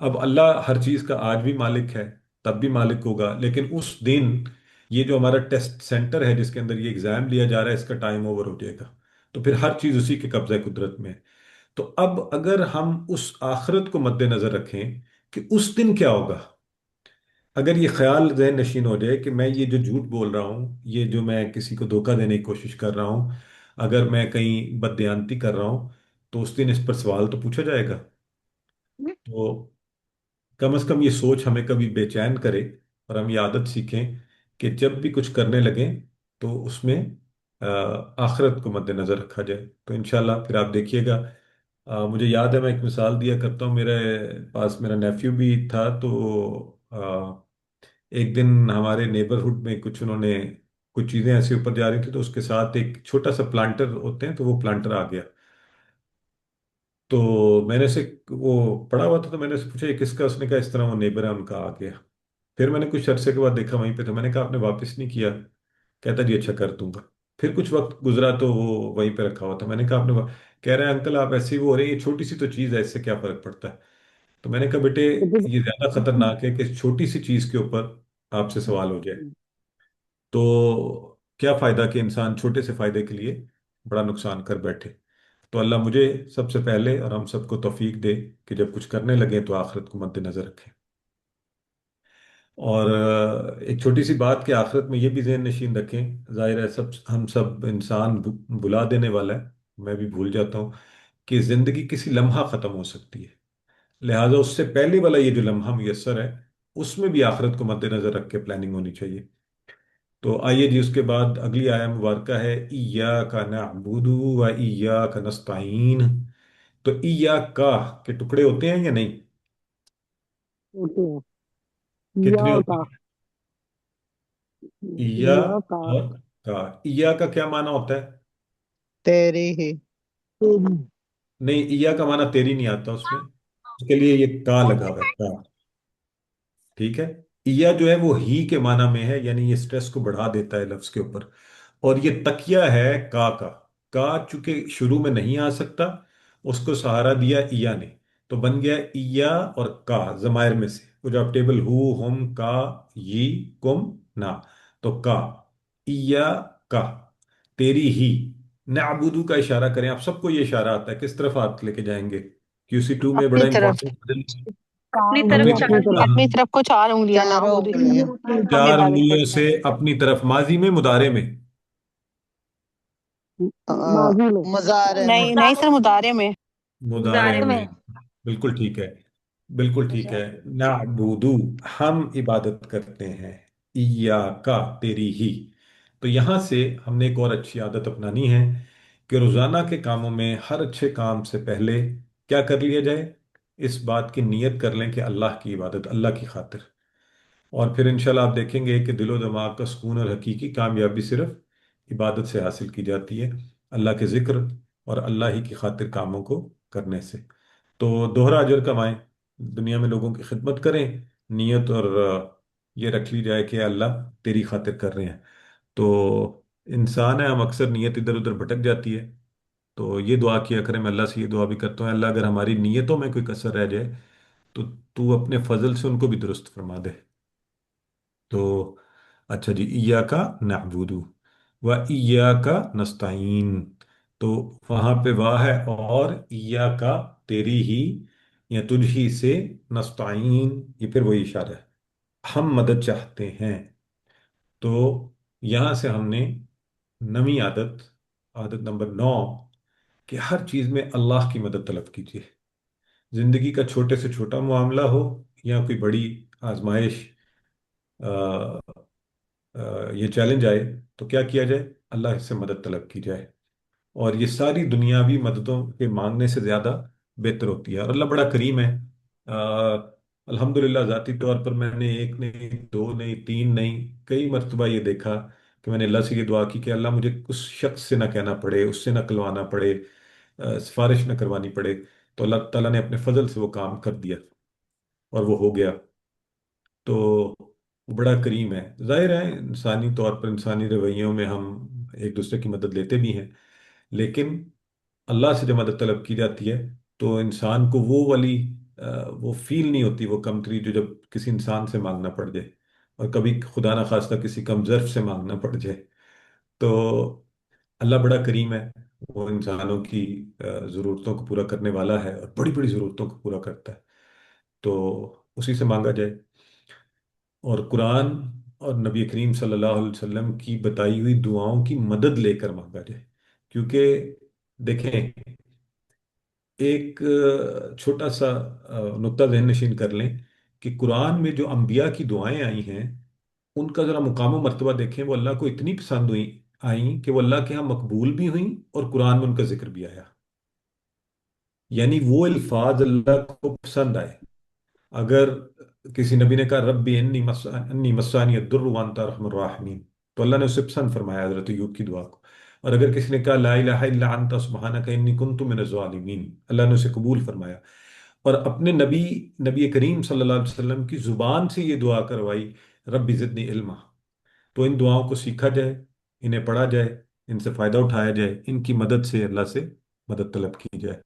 अब अल्लाह हर चीज का आज भी मालिक है, तब भी मालिक होगा, लेकिन उस दिन ये जो हमारा टेस्ट सेंटर है जिसके अंदर ये एग्जाम लिया जा रहा है, इसका टाइम ओवर हो जाएगा। तो फिर हर चीज उसी के कब्जा कुदरत में है। तो अब अगर हम उस आखिरत को मद्देनजर रखें कि उस दिन क्या होगा, अगर ये ख्याल ज़हन नशीन हो जाए कि मैं ये जो झूठ बोल रहा हूँ, ये जो मैं किसी को धोखा देने की कोशिश कर रहा हूँ, अगर मैं कहीं बददयांती कर रहा हूँ, तो उस दिन इस पर सवाल तो पूछा जाएगा। तो कम से कम ये सोच हमें कभी बेचैन करे, और हम ये आदत सीखें कि जब भी कुछ करने लगें तो उसमें आखिरत को मद्देनजर रखा जाए। तो इंशाल्लाह फिर आप देखिएगा। मुझे याद है, मैं एक मिसाल दिया करता हूँ, मेरे पास मेरा नेफ्यू भी था। तो एक दिन हमारे नेबरहुड में कुछ उन्होंने कुछ चीज़ें ऐसे ऊपर जा रही थी, तो उसके साथ एक छोटा सा प्लांटर होते हैं, तो वो प्लांटर आ गया। तो मैंने से वो पड़ा हुआ था, तो मैंने उससे पूछा ये किसका। उसने कहा इस तरह वो नेबर है उनका, आ गया। फिर मैंने कुछ अरसे के बाद देखा वहीं पे, तो मैंने कहा आपने वापस नहीं किया। कहता जी अच्छा कर दूंगा। फिर कुछ वक्त गुजरा तो वो वहीं पे रखा हुआ था। मैंने कहा कह रहे हैं अंकल आप ऐसे ही वो हो रहे हैं, ये छोटी सी तो चीज़ है, इससे क्या फर्क पड़ता है। तो मैंने कहा बेटे, ये ज्यादा खतरनाक है कि इस छोटी सी चीज़ के ऊपर आपसे सवाल हो जाए। तो क्या फायदा कि इंसान छोटे से फायदे के लिए बड़ा नुकसान कर बैठे। तो अल्लाह मुझे सबसे पहले और हम सबको तौफीक दे कि जब कुछ करने लगे तो आखिरत को मद्देनजर रखें। और एक छोटी सी बात कि आखिरत में ये भी ज़हन नशीन रखें, जाहिर है सब हम सब इंसान भुला देने वाला है, मैं भी भूल जाता हूँ, कि ज़िंदगी किसी लम्हा ख़त्म हो सकती है। लिहाजा उससे पहले वाला ये जो लम्हा मुयस्सर है, उसमें भी आखिरत को मद्देनजर रख के प्लानिंग होनी चाहिए। तो आइए जी, उसके बाद अगली आया मुबारक है इय्याका नअबुदु व इय्याका नस्तईन। तो इय्याका के टुकड़े होते हैं या नहीं, होते हैं। कितने या होते का। हैं। इय्या या का। और का। इय्या का क्या माना होता है। तेरी ही। तेरी। नहीं, इय्या का माना तेरी नहीं आता उसमें, उसके लिए ये का लगा हुआ है, का। ठीक है। इया जो है वो ही के माना में है, यानी ये स्ट्रेस को बढ़ा देता है लफ्ज के ऊपर। और ये तकिया है का चूंकि शुरू में नहीं आ सकता, उसको सहारा दिया इया ने, तो बन गया इया और का जमायर में से। वो जो आप टेबल हु हम का ये कुम ना, तो का इया का, तेरी ही। नाबुदू का इशारा करें, आप सबको ये इशारा आता है, किस तरफ हाथ लेके जाएंगे। QC2 में अपनी बड़ा तरफ। इंपॉर्टेंट अपनी चार तरफ अपनी उंगलियां चार तरफ उंगलियां। अपनी तरफ को चार उंगलियां ना चारों वो उंगलियां हम चार इबादत उंगलियों करते से अपनी तरफ, माजी में मुदारे में? हैं अ, माजी में। मुजारे में नहीं नहीं सर मुदारे में। मुदारे मुजारे में। में। बिल्कुल ठीक है, बिल्कुल ठीक है। नाबुदू, हम इबादत करते हैं। इय्याका, तेरी ही। तो यहां से हमने एक और अच्छी आदत अपनानी है कि रोजाना के कामों में हर अच्छे काम से पहले क्या कर लिया जाए, इस बात की नीयत कर लें कि अल्लाह की इबादत, अल्लाह की खातिर। और फिर इंशाल्लाह आप देखेंगे कि दिलो दिमाग का सुकून और हकीकी कामयाबी सिर्फ इबादत से हासिल की जाती है, अल्लाह के जिक्र और अल्लाह ही की खातिर कामों को करने से। तो दोहरा अजर कमाएं, दुनिया में लोगों की खिदमत करें, नीयत और ये रख ली जाए कि अल्लाह तेरी खातिर कर रहे हैं। तो इंसान है, हम अक्सर नीयत इधर उधर भटक जाती है। तो ये दुआ किया करें, मैं अल्लाह से ये दुआ भी करता हूँ, अल्लाह अगर हमारी नीयतों में कोई कसर रह जाए तो तू अपने फजल से उनको भी दुरुस्त फरमा दे। तो अच्छा जी, इय्याका नअबुदु व इय्याका नस्तईन। तो वहां पे वाह है, और इय्याका, तेरी ही या तुझ ही से, नस्तईन, ये फिर वही इशारा है, हम मदद चाहते हैं। तो यहां से हमने नवी आदत, आदत नंबर 9, कि हर चीज में अल्लाह की मदद तलब कीजिए। जिंदगी का छोटे से छोटा मामला हो या कोई बड़ी आजमाइश, ये चैलेंज आए, तो क्या किया जाए, अल्लाह से मदद तलब की जाए। और ये सारी दुनियावी मददों के मांगने से ज़्यादा बेहतर होती है, और अल्लाह बड़ा करीम है। अल्हम्दुलिल्लाह, ज़ाती तौर पर मैंने एक नहीं, दो नहीं, तीन नहीं, कई मरतबा ये देखा कि मैंने अल्लाह से ये दुआ की कि अल्लाह मुझे उस शख्स से ना कहना पड़े, उससे ना कहलवाना पड़े, सिफारिश ना करवानी पड़े। तो अल्लाह ताला ने अपने फजल से वो काम कर दिया और वो हो गया। तो वो बड़ा करीम है। जाहिर है इंसानी तौर पर, इंसानी रवैयों में हम एक दूसरे की मदद लेते भी हैं, लेकिन अल्लाह से जब मदद तलब की जाती है तो इंसान को वो वाली वो फील नहीं होती, वो कमतरी जो जब किसी इंसान से मांगना पड़ जाए, और कभी खुदा ना खास्ता किसी कमजोर से मांगना पड़ जाए। तो अल्लाह बड़ा करीम है, वो इंसानों की ज़रूरतों को पूरा करने वाला है, और बड़ी बड़ी ज़रूरतों को पूरा करता है। तो उसी से मांगा जाए, और कुरान और नबी करीम सल्लल्लाहु अलैहि वसल्लम की बताई हुई दुआओं की मदद लेकर मांगा जाए। क्योंकि देखें, एक छोटा सा नुक्ता ज़हन नशीन कर लें कि कुरान में जो अंबिया की दुआएं आई हैं, उनका ज़रा मुकाम मर्तबा देखें, वो अल्लाह को इतनी पसंद हुई, आई कि वो अल्लाह के यहाँ मकबूल भी हुई, और कुरान में उनका जिक्र भी आया। यानी वो अल्फाज अल्लाह को पसंद आए। अगर किसी नबी ने कहा रब्बी अन्नी मस्सानी दुर्र व अंता अर्हमुर राहिमीन, तो अल्लाह ने उसे पसंद फरमाया, हजरत यूब की दुआ को। और अगर किसी ने कहा ला इलाहा इल्ला अंता सुब्हानका इन्नी कुन्तु मिनज़ ज़ालिमीन, अल्लाह ने उसे कबूल फरमाया। और अपने नबी, नबी करीम सल्लल्लाहु अलैहि वसल्लम की जुबान से ये दुआ करवाई, रब्बी ज़िदनी इल्मा। तो इन दुआओं को सीखा जाए, इन्हें पढ़ा जाए, इनसे फ़ायदा उठाया जाए, इनकी मदद से अल्लाह से मदद तलब की जाए।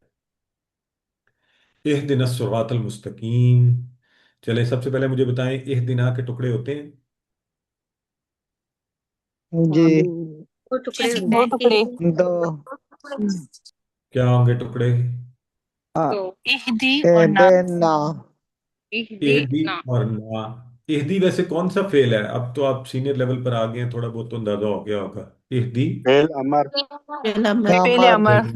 इहदिना सिरातल मुस्तकीम। चले, सबसे पहले मुझे बताएं, इहदिना के टुकड़े होते हैं? जी दो टुकड़े होते दो हैं, टुकड़े। एक दो क्या होंगे टुकड़े? आ, तो इहदी और ना। एदेना इहदी इहदी ना। और ना। इहदी वैसे कौन सा फेल है? अब तो आप सीनियर लेवल पर आ गए हैं, थोड़ा बहुत तो अंदाजा हो गया होगा। इहदी फेल अमर। पहले कामर अमर।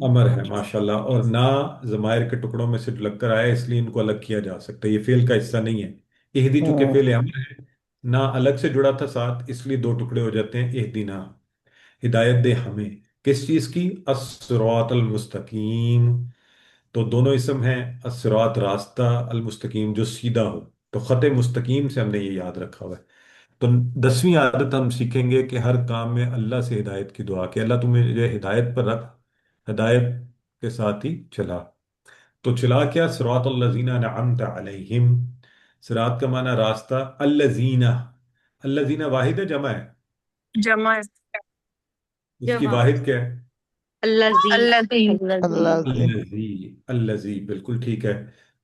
अमर है, माशाल्लाह। और ना जमायर के टुकड़ों में से लगकर आया, इसलिए इनको अलग किया जा सकता है, ये फेल का हिस्सा नहीं है। इहदी चूंकि हम्म, फेल अमर है, ना अलग से जुड़ा था साथ, इसलिए दो टुकड़े हो जाते हैं। इहदी ना, हिदायत दे हमें, किस चीज की? अस्सिरातल मुस्तकीम। तो दोनों इसम हैं, अस्सिरात रास्ता, अल मुस्तकीम जो सीधा हो। तो खत मुस्तकीम से हमने ये याद रखा हुआ है। तो 10वीं आदत हम सीखेंगे कि हर काम में अल्लाह से हिदायत की दुआ, कि अल्लाह तुम्हें मुझे हिदायत पर रख, हिदायत के साथ ही चला। तो चला क्या? सिरात अल्लज़ीना अनअमत अलैहिम। सिरात का माना रास्ता, अल्लज़ीना, अल्लज़ीना वाहिद है जमा है? जमा। उसकी जमा। वाहिद क्या है? अल्लाजी। अल्लज़ी। अल्लाह से अल्लज़ी, अल्लज़ी, बिल्कुल ठीक है।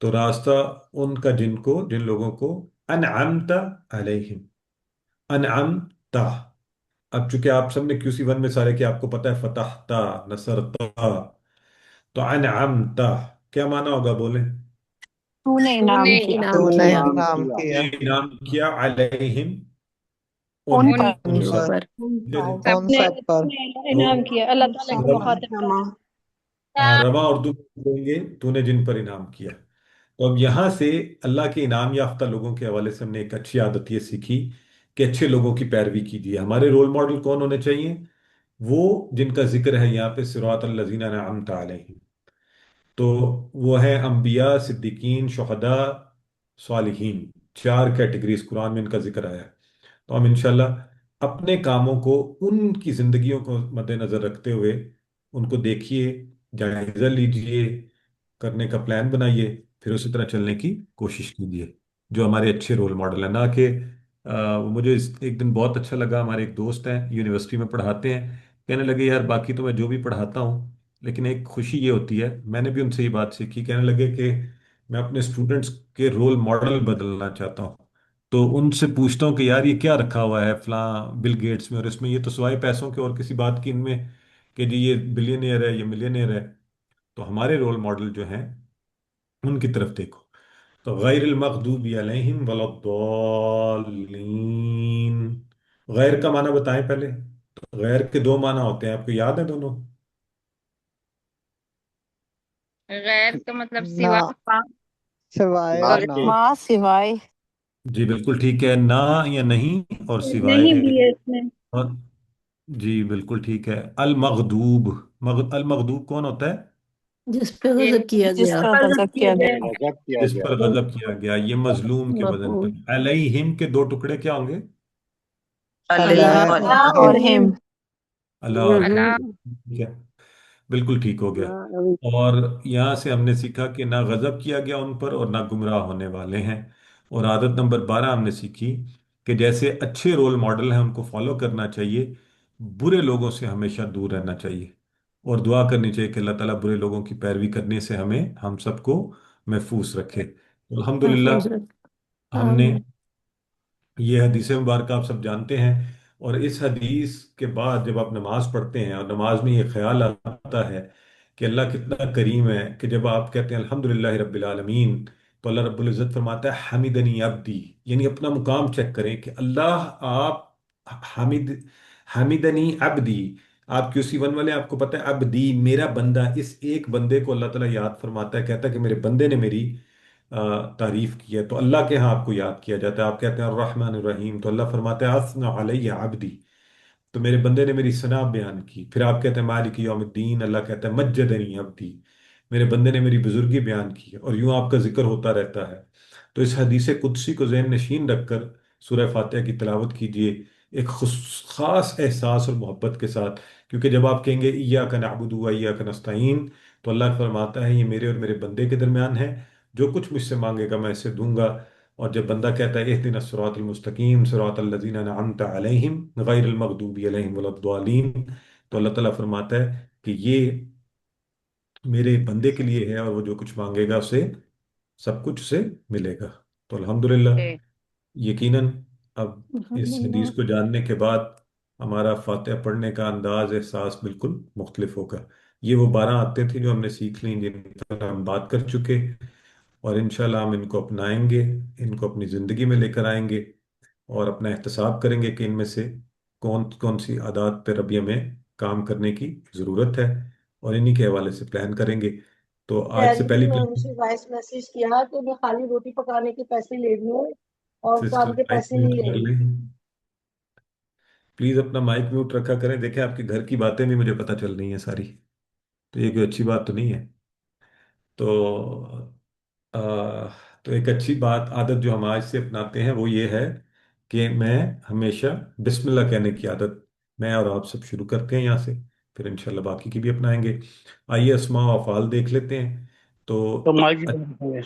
तो रास्ता उनका जिनको, जिन लोगों को अनअमत अलैहिम, अनअमता। अब चूंकि आप सबने QC1 में सारे, कि आपको पता है फतहता, नसरता, तो अनअमता क्या माना होगा, बोले? تو نے انعام کیا तूने किया इनाम किया किया इनाम किया अलैहिम ان उन پر उन उन पर पर ठीक है जी। सब उन सब पर इनाम किया अल्लाह ताला की रब मुखातिब रवा उर्दू में बोलेंगे तूने जिन पर इनाम किया। तो अब यहाँ से अल्लाह के इनाम याफ्ता लोगों के हवाले से हमने एक अच्छी आदत ये सीखी कि अच्छे लोगों की पैरवी कीजिए। हमारे रोल मॉडल कौन होने चाहिए? वो जिनका जिक्र है यहाँ पे सिरातल लजीना अनअमता अलैहिम। तो वो है अंबिया, सिद्दीकीन, शुहदा, सालिहीन। चार कैटेगरीज कुरान में इनका जिक्र आया है। तो हम इंशाल्लाह अपने कामों को उनकी जिंदगियों को मद्देनजर रखते हुए उनको देखिए, जायजा लीजिए, करने का प्लान बनाइए, फिर उसी तरह चलने की कोशिश कीजिए। जो हमारे अच्छे रोल मॉडल हैं, ना कि मुझे एक दिन बहुत अच्छा लगा, हमारे एक दोस्त हैं यूनिवर्सिटी में पढ़ाते हैं, कहने लगे यार बाकी तो मैं जो भी पढ़ाता हूँ, लेकिन एक खुशी ये होती है, मैंने भी उनसे ये बात सीखी, कहने लगे कि मैं अपने स्टूडेंट्स के रोल मॉडल बदलना चाहता हूँ। तो उनसे पूछता हूँ कि यार ये क्या रखा हुआ है फलां बिल गेट्स में और इसमें, ये तो सिवाय पैसों के और किसी बात की इनमें कि जी ये बिलियनियर है, ये मिलियनियर है। तो हमारे रोल मॉडल जो हैं उनकी तरफ देखो। तो गैरिल मगदूबी अलैहिम वलद्दाल्लीन, गैर का माना बताएं पहले। तो गैर के दो माना होते हैं, आपको याद है दोनों? गैर का मतलब ना सिवा पा सिवाय ना और और ना के माँ सिवाय जी बिल्कुल ठीक है, ना या नहीं और सिवाय नहीं है। भी है इसमें और जी बिल्कुल ठीक है। अल मगदूब, अल मगदूब कौन होता है? जिस पे ये गजब किया जिस गया। पर गजब गजब किया किया गया गया। गजब किया जिस पर गया। गजब किया गया, ये मजलूम के वजन मकबूल। पर। अलैहिम के दो टुकड़े क्या होंगे? अल्लाह और अल्लाह और और हिम। अल्लाह और अल्लाह ठीक है, बिल्कुल ठीक हो गया। और यहाँ से हमने सीखा कि ना गजब किया गया उन पर और ना गुमराह होने वाले हैं। और आदत नंबर 12 हमने सीखी कि जैसे अच्छे रोल मॉडल हैं उनको फॉलो करना चाहिए, बुरे लोगों से हमेशा दूर रहना चाहिए और दुआ करनी चाहिए कि अल्लाह ताला बुरे लोगों की पैरवी करने से हमें, हम सबको महफूज रखे। अल्हम्दुलिल्लाह, महफूज रख। हमने आमीन। ये हदीस मुबारक आप सब जानते हैं। और इस हदीस के बाद जब आप नमाज पढ़ते हैं और नमाज में ये ख्याल आता है कि अल्लाह कितना करीम है, कि जब आप कहते हैं अल्हम्दुलिल्लाह रब्बिल आलमीन, तो अल्लाह रब्बुल इज़्ज़त फरमाता है हमिदनी अब्दी। यानी अपना मुकाम चेक करें कि अल्लाह आप हामिद, हामिदनी अब्दी, आप क्यूसी वन वाले, आपको पता है अब्दी मेरा बंदा, इस एक बंदे को अल्लाह ताला याद फरमाता है, कहता है कि मेरे बंदे ने मेरी तारीफ की है। तो अल्लाह के यहाँ आपको याद किया जाता है। आप कहते हैं अर्रहमान रहीम, तो अल्लाह फरमाता है असना अलैया अब्दी, तो मेरे बंदे ने मेरी सना बयान की। फिर आप कहते हैं मालिक यौमिद्दीन, अल्लाह कहता है मज्जदनी अब्दी, मेरे बंदे ने मेरी बुजुर्गी बयान की। और यूं आपका जिक्र होता रहता है। तो इस हदीस कुदसी को ज़हन नशीन रखकर सूरह फातिहा की तिलावत कीजिए, एक खास एहसास और मोहब्बत के साथ। क्योंकि जब आप कहेंगे इय्याका नअबुदु व इय्याका नस्तईन, तो अल्लाह फरमाता है ये मेरे और मेरे बंदे के दरमियान है, जो कुछ मुझसे मांगेगा मैं इसे दूंगा। और जब बंदा कहता है इहदिना सिरातल मुस्तकीम सिरातल लज़ीना अनअमता अलैहिम गैरिल मग़दूबी अलैहिम वलद्दालीन, तो अल्लाह ताला फरमाता है कि ये मेरे बंदे के लिए है और वो जो कुछ मांगेगा उसे सब कुछ उसे मिलेगा। तो अल्हम्दुलिल्लाह, यकीनन अब इस हदीस को जानने के बाद हमारा फातिहा पढ़ने का अंदाज, एहसास बिल्कुल मुख्तलिफ होगा। ये वो 12 आयतें थी जो हमने सीख ली, जिन पर हम बात कर चुके, और इंशाल्लाह हम इनको अपनाएंगे, इनको अपनी ज़िंदगी में लेकर आएंगे और अपना एहतसाब करेंगे कि इनमें से कौन कौन सी आदत पर अभी हमें काम करने की ज़रूरत है, और इन्हीं के हवाले से प्लान करेंगे। तो आज से पहली मुझे वॉइस मैसेज किया कि मैं खाली रोटी पकाने के पैसे ले रही हूँ और सिस्टर काम के माइक पैसे म्यूट नहीं ले कर रही। लें, प्लीज़ अपना माइक म्यूट रखा करें। देखें आपके घर की बातें भी मुझे पता चल रही हैं सारी, तो ये कोई अच्छी बात तो नहीं है। तो आ, तो एक अच्छी बात, आदत जो हम आज से अपनाते हैं वो ये है कि मैं हमेशा बिस्मिल्लाह कहने की आदत, मैं और आप सब शुरू करते हैं यहाँ से, फिर इंशाल्लाह बाकी की भी अपनाएंगे। आइए अस्मा व अफ़आल देख लेते हैं। तो तो माइक अ-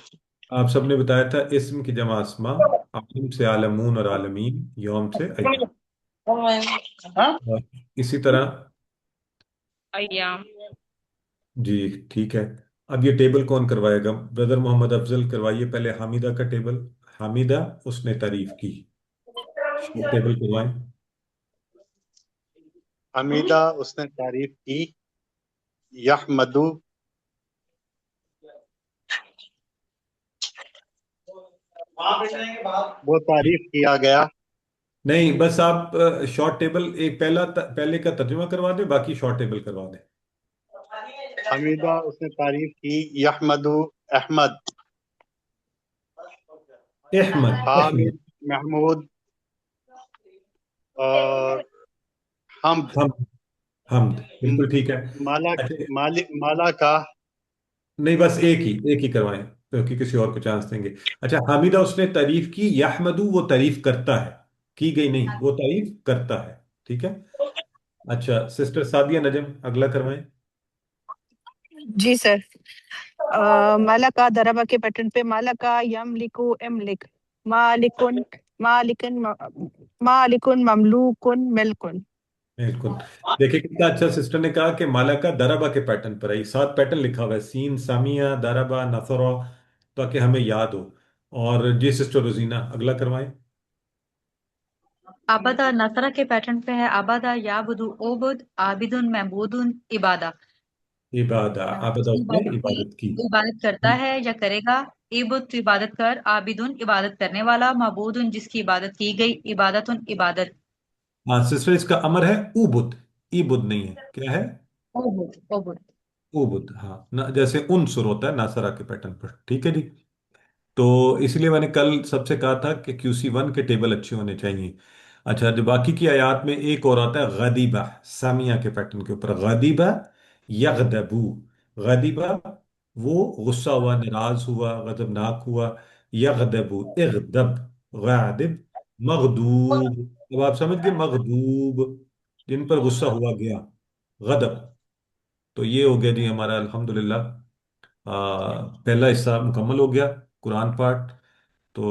आप सब ने बताया था इस्म की जमा अस्मा, आलिम से आलमून और आलमीन, यौम से अय्याम। हाँ और इसी तरह अय्याम जी ठीक है। अब ये टेबल कौन करवाएगा? ब्रदर मोहम्मद अफजल करवाइए पहले हामिदा का टेबल। हामिदा, उसने तारीफ की, टेबल करवाएं। हमीदा उसने तारीफ की, यहमदु वो तारीफ किया गया। नहीं, बस आप शॉर्ट टेबल एक पहले का तर्जुमा करवा दें, बाकी शॉर्ट टेबल करवा दें। हमीदा उसने तारीफ की, यहमदु अहमद, अहमद, हामिद महमूद, और हमद हमद, हमद, बिल्कुल ठीक है। माला अच्छा, माला का। नहीं, बस एक ही करवाएं, क्योंकि किसी और को चांस देंगे। अच्छा, हामिदा उसने तारीफ की, यहमदू वो तारीफ करता है, की गई नहीं, वो तारीफ करता है। ठीक है। अच्छा, सिस्टर सादिया नजम अगला करवाएं। जी सर। मालका दरबा के पैटर्न पे मालका यमलिकु इमलिक, मालिकुन मालिकन मालिकुन ममलूकुन मिल्कुन। बिल्कुल। देखिए कितना अच्छा सिस्टर ने कहा कि मालाका दराबा के पैटर्न पर है। 7 पैटर्न लिखा हुआ है, सीन, सामिया, दराबा, नसरा, ताकि हमें याद हो। और जी सिस्टर रोजीना अगला करवाएं। आबादा नसरा के पैटर्न पे है आबादा याबुदु ओबुद आबिदुन महबूदुन इबादा। इबादा, आबदा उसने इबादत की इबादत की। इबादत करता है या करेगा। इबुद तो इबादत कर, आबिदुन इबादत करने वाला, मबूदुन जिसकी इबादत की गई, इबादतुन इबादत। हाँ सिस्टर, इसका अमर है उबुद, ईबुद नहीं है, क्या है? ओबुद ओबुद। उबुद, हाँ ना, जैसे उनसुर होता है नासरा के पैटर्न पर। ठीक है जी। तो इसलिए मैंने कल सबसे कहा था कि QC1 के टेबल अच्छे होने चाहिए। अच्छा, जो बाकी की आयात में एक और आता है गदीबा, सामिया के पैटर्न के ऊपर, गदीबा यगदबू। गदीबा वो गुस्सा हुआ, नाराज हुआ, गजबनाक हुआ। यगदबू इगदब, गादिब, मगदूब। अब आप समझ गए, मगदूब जिन पर गुस्सा हुआ गया, गदब। तो ये हो गया जी हमारा अल्हम्दुलिल्लाह पहला हिस्सा मुकम्मल हो गया, कुरान पाठ। तो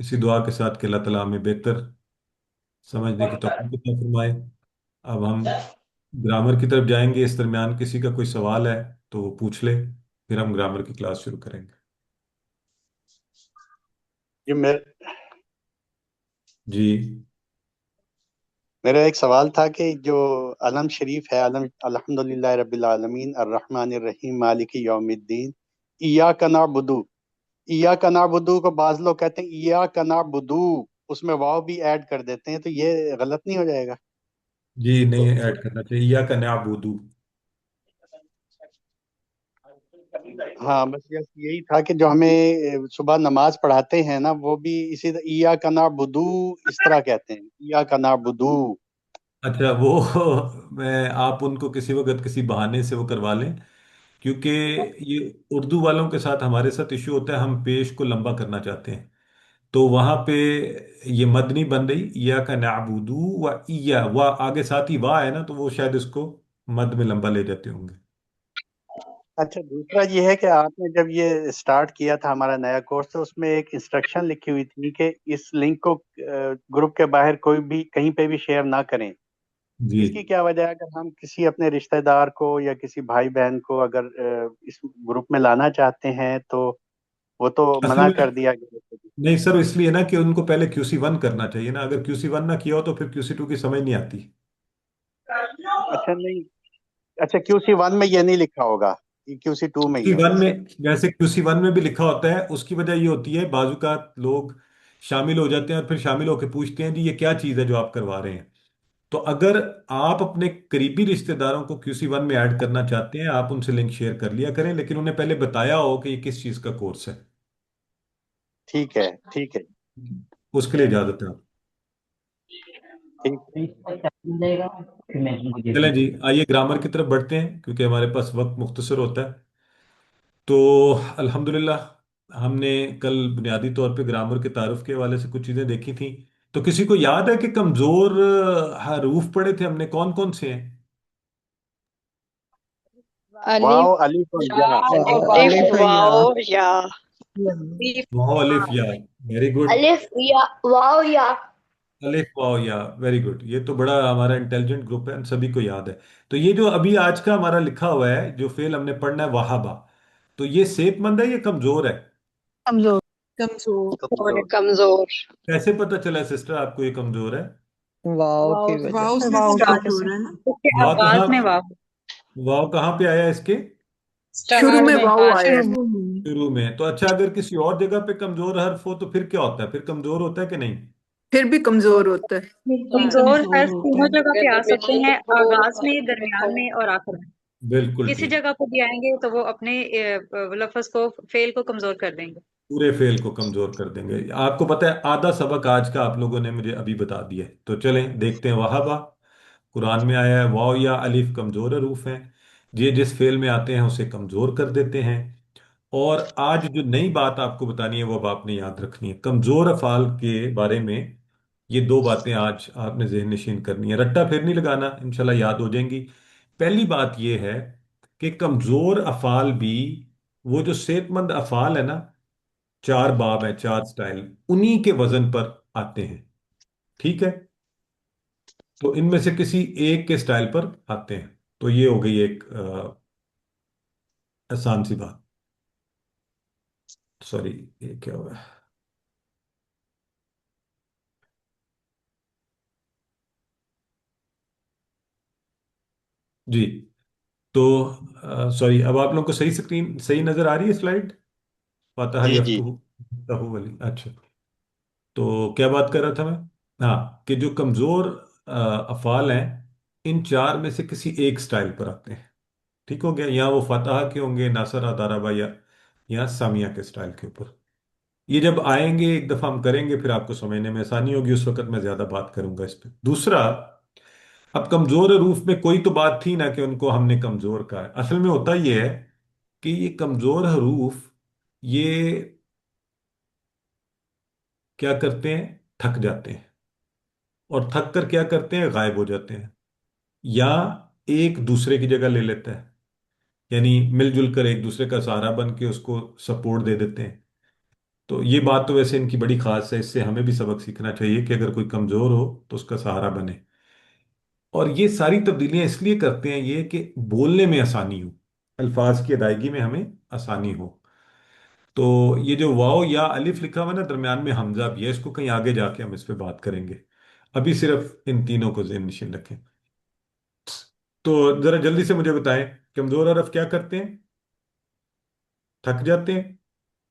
इसी दुआ के साथ कि अल्लाह ताला हमें बेहतर समझने की तौफीक अता फरमाए। अब हम ग्रामर की तरफ जाएंगे। इस दरमियान किसी का कोई सवाल है तो वो पूछ ले, फिर हम ग्रामर की क्लास शुरू करेंगे। ये जी। मेरा एक सवाल था कि जो अलम शरीफ है, अलम अल्हम्दुलिल्लाह रब्बिल आलमीन अर्रहमानिर रहीम मालिकी यौमिद्दीन, इय्याका नअबुदु, इय्याका नअबुदु को बाज लोग कहते हैं इय्याका नअबुदु, उसमें वाव भी ऐड कर देते हैं, तो ये गलत नहीं हो जाएगा? जी नहीं ऐड करना चाहिए, या का नअबुदु। हाँ, बस यही था कि जो हमें सुबह नमाज पढ़ाते हैं ना, वो भी इसी इय्याका नअबुदु इस तरह कहते हैं, इय्याका नअबुदु। अच्छा, वो मैं आप उनको किसी वक्त किसी बहाने से वो करवा लें, क्योंकि ये उर्दू वालों के साथ हमारे साथ इशू होता है, हम पेश को लंबा करना चाहते हैं। तो वहां पे ये मद नहीं बन रही, या का नाबूदू व इया, व आगे साथ ही वाह है ना, तो वो शायद इसको मद में लंबा ले जाते होंगे। अच्छा, दूसरा ये है कि आपने जब ये स्टार्ट किया था हमारा नया कोर्स, तो उसमें एक इंस्ट्रक्शन लिखी हुई थी कि इस लिंक को ग्रुप के बाहर कोई भी कहीं पे भी शेयर ना करें। जी। इसकी क्या वजह है? अगर हम किसी अपने रिश्तेदार को या किसी भाई बहन को अगर इस ग्रुप में लाना चाहते हैं, तो वो तो असल मना कर में दिया गया। नहीं सर, इसलिए ना कि उनको पहले QC1 करना चाहिए ना। अगर QC1 ना किया हो तो फिर QC2 की समझ नहीं आती। अच्छा नहीं, अच्छा QC1 में ये नहीं लिखा होगा, QC2 में ही होगा। QC1 में, जैसे QC1 में भी लिखा होता है, उसकी वजह ये होती है बाजू का लोग शामिल हो जाते हैं और फिर शामिल होकर पूछते हैं जी ये क्या चीज़ है जो आप करवा रहे हैं। तो अगर आप अपने करीबी रिश्तेदारों को QC1 में ऐड करना चाहते हैं, आप उनसे लिंक शेयर कर लिया करें, लेकिन उन्हें पहले बताया हो कि ये किस चीज़ का कोर्स है। ठीक है, ठीक है, उसके लिए इजाज़त है आप। ठीक। चलें जी, आइए ग्रामर की तरफ बढ़ते हैं, क्योंकि हमारे पास वक्त मुख्तसर होता है। तो अल्हम्दुलिल्लाह हमने कल बुनियादी तौर पे ग्रामर के तारुफ के हवाले से कुछ चीज़ें देखी थी। तो किसी को याद है कि कमज़ोर हरूफ पढ़े थे हमने, कौन कौन से हैं? वाओ, अलिफ, अलिफ और या। अलिफ या, वाओ या, वाह, अलिफ या, वेरी गुड। अलिफ या वाओ या। अलिफ वाओ या, वेरी गुड। ये तो बड़ा हमारा इंटेलिजेंट ग्रुप है, सभी को याद है। तो ये जो अभी आज का हमारा लिखा हुआ है, जो फेल हमने पढ़ना है वहाबा, तो ये सेहतमंद है या कमजोर है? कमजोर। और कमजोर। कैसे पता चला सिस्टर आपको ये कमजोर है? वाव की वजह से। वाव की वजह से। उसके वाह आवाज कहाँ, में वाव। वाह कहाँ पे आया इसके? शुरू में वाव आया शुरू है। में शुरू में। तो अच्छा, अगर किसी और जगह पे कमजोर हर्फ हो तो फिर क्या होता है? फिर कमजोर होता है कि नहीं? फिर भी कमजोर होता है। कमजोर हर्फ तीनों जगह पे आ सकते हैं, आगाज में, दरमियान में और आखिर में। बिल्कुल किसी ठीक। जगह पर भी आएंगे तो वो अपने लफ्ज को, फेल को कमजोर कर देंगे। पूरे फेल को कमजोर कर देंगे। आपको पता है आधा सबक आज का आप लोगों ने मुझे अभी बता दिया है। तो चलें देखते हैं। वहाबा कुरान में आया है, वाव या अलिफ कमजोर हरूफ हैं, ये जिस फेल में आते हैं उसे कमजोर कर देते हैं। और आज जो नई बात आपको बतानी है वो अब आपने याद रखनी है कमजोर अफाल के बारे में। ये दो बातें आज आपने ज़हन नशीन करनी है, रट्टा फिर नहीं लगाना, इंशाल्लाह याद हो जाएंगी। पहली बात ये है कि कमजोर अफाल भी, वो जो सेहतमंद अफाल है ना, चार बाब है, चार स्टाइल, उन्हीं के वजन पर आते हैं। ठीक है, तो इनमें से किसी एक के स्टाइल पर आते हैं। तो ये हो गई एक आसान सी बात। सॉरी, ये क्या हुआ? जी। तो सॉरी, अब आप लोगों को सही स्क्रीन सही नजर आ रही है स्लाइड? फातहा जी जी। यफ्तहु वाली। अच्छा, तो क्या बात कर रहा था मैं? हाँ, कि जो कमजोर अफाल हैं, इन चार में से किसी एक स्टाइल पर आते हैं। ठीक हो गया? या वो फतहा के होंगे, नासरा, दाराबा, या सामिया के स्टाइल के ऊपर। ये जब आएंगे एक दफा हम करेंगे, फिर आपको समझने में आसानी होगी। उस वक्त मैं ज्यादा बात करूंगा इस पे। दूसरा, अब कमजोर रूफ में कोई तो बात थी ना कि उनको हमने कमजोर कहा है। असल में होता ये है कि ये कमजोर हरूफ, ये क्या करते हैं? थक जाते हैं, और थक कर क्या करते हैं? गायब हो जाते हैं, या एक दूसरे की जगह ले लेते हैं। यानी मिलजुल कर एक दूसरे का सहारा बन के उसको सपोर्ट दे देते हैं। तो ये बात तो वैसे इनकी बड़ी खास है, इससे हमें भी सबक सीखना चाहिए कि अगर कोई कमजोर हो तो उसका सहारा बने। और ये सारी तब्दीलियां इसलिए करते हैं ये कि बोलने में आसानी हो, अल्फाज की अदायगी में हमें आसानी हो। तो ये जो वाव या अलिफ लिखा हुआ है ना, दरमियान में हमजा भी है, इसको कहीं आगे जाके हम इस पे बात करेंगे। अभी सिर्फ इन तीनों को ज़हन नशीन रखें। तो जरा जल्दी से मुझे बताएं, कमजोर हरफ क्या करते हैं? थक जाते हैं।